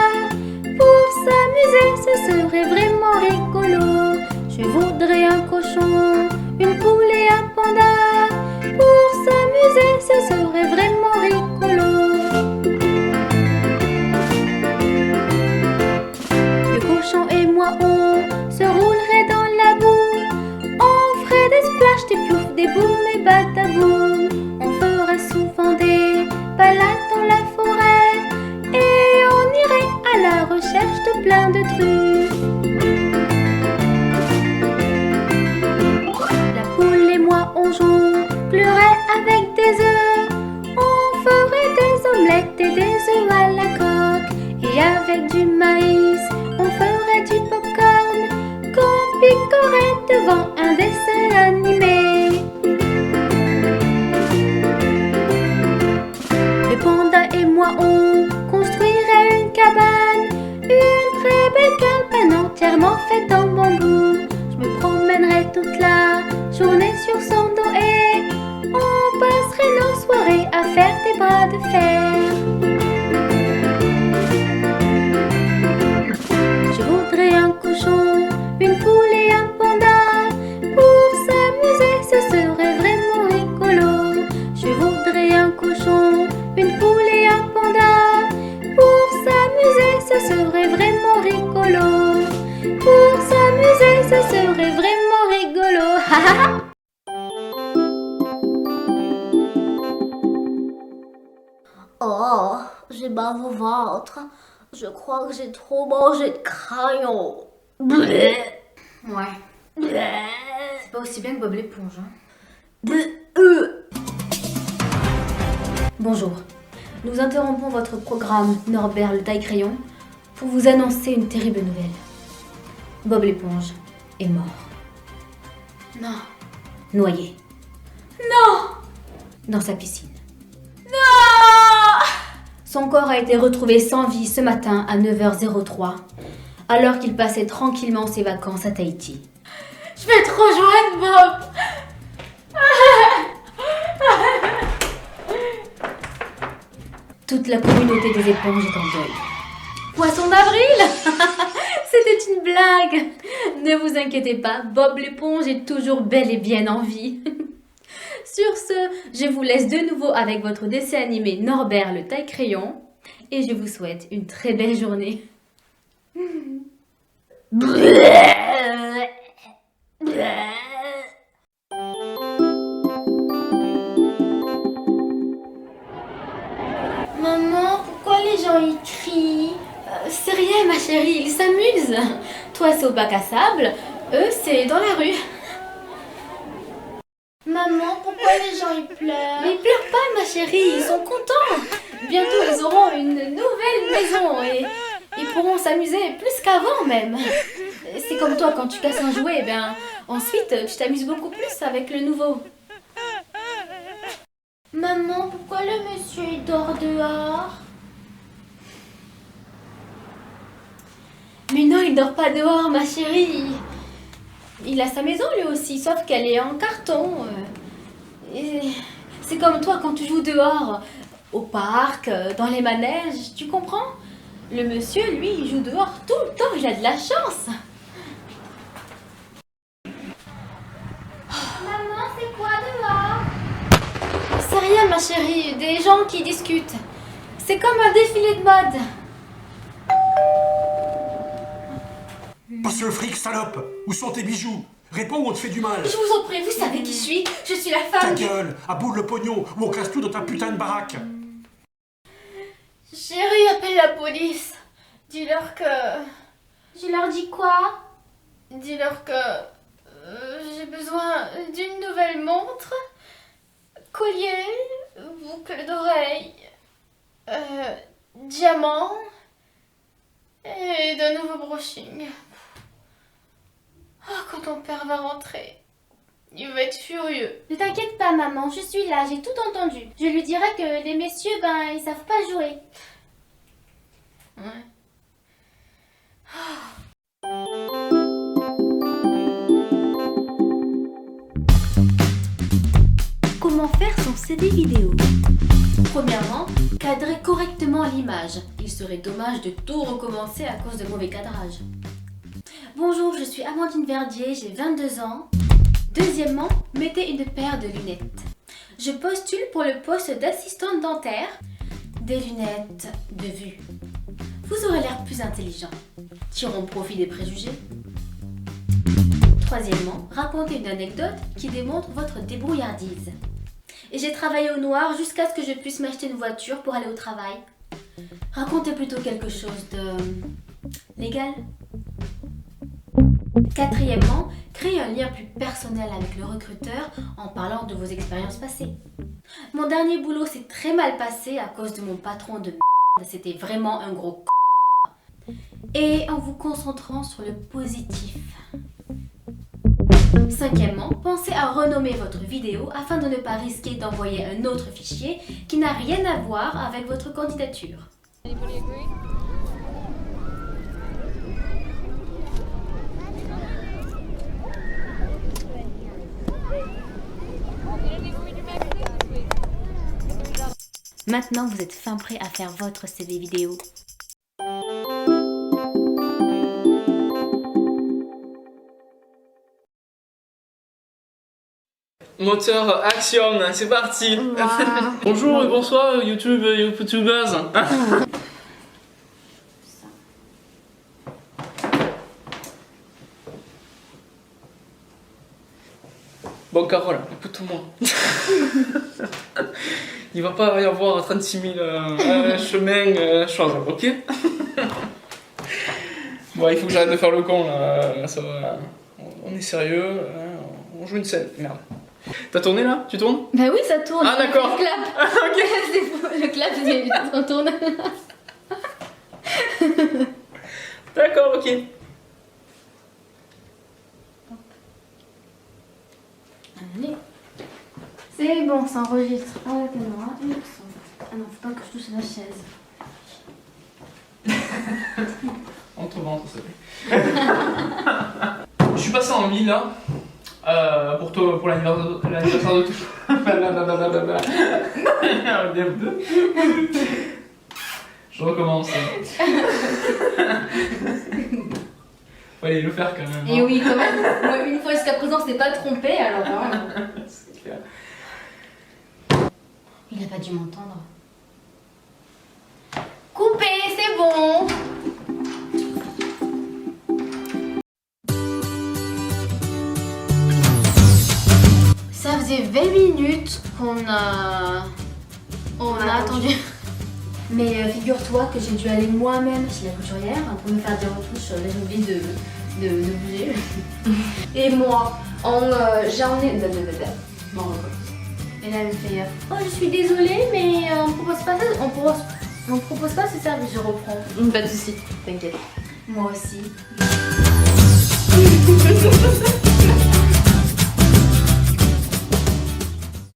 Pour s'amuser, ce serait vraiment rigolo. Je voudrais un cochon, une poule et un panda. Pour s'amuser, ce serait vraiment rigolo. Le cochon et moi, on se roulerait dans la boue. On ferait des splashs, des ploufs, des booms et bataboum. On ferait souvent des balades dans la forêt. Et on irait à la recherche de plein de trucs. La poule et moi on jonglerait avec des œufs. On ferait des omelettes et des œufs à la coque. Et avec du maïs on ferait du popcorn qu'on picorait devant un dessin animé. Le panda et moi on construirait une cabane, une très belle cabane entièrement faite en bambou. Je me promènerais toute la journée sur son dos et on passerait nos soirées à faire des bras de fer. Je voudrais un cochon, une poule et un panda. Pour s'amuser, ce serait vraiment rigolo. Je voudrais un cochon, une poule et un panda. Pour s'amuser, ce serait vraiment rigolo. Pour s'amuser, ce serait vraiment rigolo. Oh, j'ai mal au ventre. Je crois que j'ai trop mangé de crayons. Ouais. C'est pas aussi bien que Bob l'éponge. Hein. Bonjour. Nous interrompons votre programme Norbert le taille-crayon pour vous annoncer une terrible nouvelle. Bob l'éponge est mort. Non. Noyé. Non. Dans sa piscine. Non. Son corps a été retrouvé sans vie ce matin à 9h03, alors qu'il passait tranquillement ses vacances à Tahiti. Je vais te rejoindre, Bob. Toute la communauté des éponges est en deuil. Poisson d'avril. C'était une blague. Ne vous inquiétez pas, Bob l'éponge est toujours bel et bien en vie. Sur ce, je vous laisse de nouveau avec votre dessin animé Norbert le taille-crayon et je vous souhaite une très belle journée. Maman, pourquoi les gens y crient? C'est rien ma chérie, ils s'amusent. Toi c'est au bac à sable, eux c'est dans la rue. Maman, pourquoi les gens y pleurent? Mais ils pleurent pas ma chérie, ils sont contents. Bientôt ils auront une nouvelle maison et ils pourront s'amuser plus qu'avant même. C'est comme toi quand tu casses un jouet, ben ensuite tu t'amuses beaucoup plus avec le nouveau. Maman, pourquoi le monsieur il dort dehors? Mais non, il dort pas dehors, ma chérie. Il a sa maison lui aussi, sauf qu'elle est en carton. C'est comme toi quand tu joues dehors, au parc, dans les manèges, tu comprends? Le monsieur, lui, il joue dehors tout le temps, il a de la chance. Maman, c'est quoi dehors? C'est rien, ma chérie, des gens qui discutent. C'est comme un défilé de mode. Passe le fric, salope! Où sont tes bijoux? Réponds ou on te fait du mal! Je vous en prie, vous savez qui je suis la femme. Ta gueule! À bout le pognon, ou on casse tout dans ta putain de baraque! Chérie, appelle la police. Dis-leur que... Je leur dis quoi? Dis-leur que... j'ai besoin d'une nouvelle montre, collier, boucle d'oreille, diamant et d'un nouveau brushing. Oh, quand ton père va rentrer, il va être furieux. Ne t'inquiète pas maman, je suis là, j'ai tout entendu. Je lui dirai que les messieurs, ben, ils savent pas jouer. Ouais. Comment faire son CD vidéo? Premièrement, cadrer correctement l'image. Il serait dommage de tout recommencer à cause de mauvais cadrage. Bonjour, je suis Amandine Verdier, j'ai 22 ans. Deuxièmement, mettez une paire de lunettes. Je postule pour le poste d'assistante dentaire. Des lunettes de vue. Vous aurez l'air plus intelligent. Tirons profit des préjugés. Troisièmement, racontez une anecdote qui démontre votre débrouillardise. Et j'ai travaillé au noir jusqu'à ce que je puisse m'acheter une voiture pour aller au travail. Racontez plutôt quelque chose de... légal. Quatrièmement, créez un lien plus personnel avec le recruteur en parlant de vos expériences passées. Mon dernier boulot s'est très mal passé à cause de mon patron de merde. C'était vraiment un gros c***. Et en vous concentrant sur le positif. Cinquièmement, pensez à renommer votre vidéo afin de ne pas risquer d'envoyer un autre fichier qui n'a rien à voir avec votre candidature. Maintenant, vous êtes fin prêt à faire votre CV vidéo. Moteur action, c'est parti. Wow. Bonjour et bonsoir YouTubers. Bon Carole, écoute-moi. Il va pas y avoir 36 000 chemins, choses, ok? Bon, il faut que j'arrête de faire le con là, ça va. On est sérieux, on joue une scène, merde. T'as tourné là? Tu tournes? Bah oui, ça tourne. Ah d'accord. Le clap. Ok. C'est faux, le clap, on tourne. D'accord, ok. Allez. C'est bon, ça enregistre à la caméra et le son. Ah non, faut pas que je touche la chaise. Entre-ventre, ça fait. Je suis passé en ville là. Pour l'anniversaire de tout. Je recommence. Fallait le faire quand même. Et hein. oui, quand même. Moi, une fois jusqu'à présent, c'est pas trompé, alors. Hein. C'est clair. Il a pas dû m'entendre. Coupé, c'est bon. Ça faisait 20 minutes qu'on a... On a attendu. Mais figure-toi que j'ai dû aller moi-même chez la couturière pour me faire des retouches. Là, j'ai oublié de bouger. Et moi, j'en ai... Bon, Et là, elle me fait oh, je suis désolée, mais on propose pas ça. On propose pas ce service, je reprends. pas de soucis, t'inquiète. Moi aussi.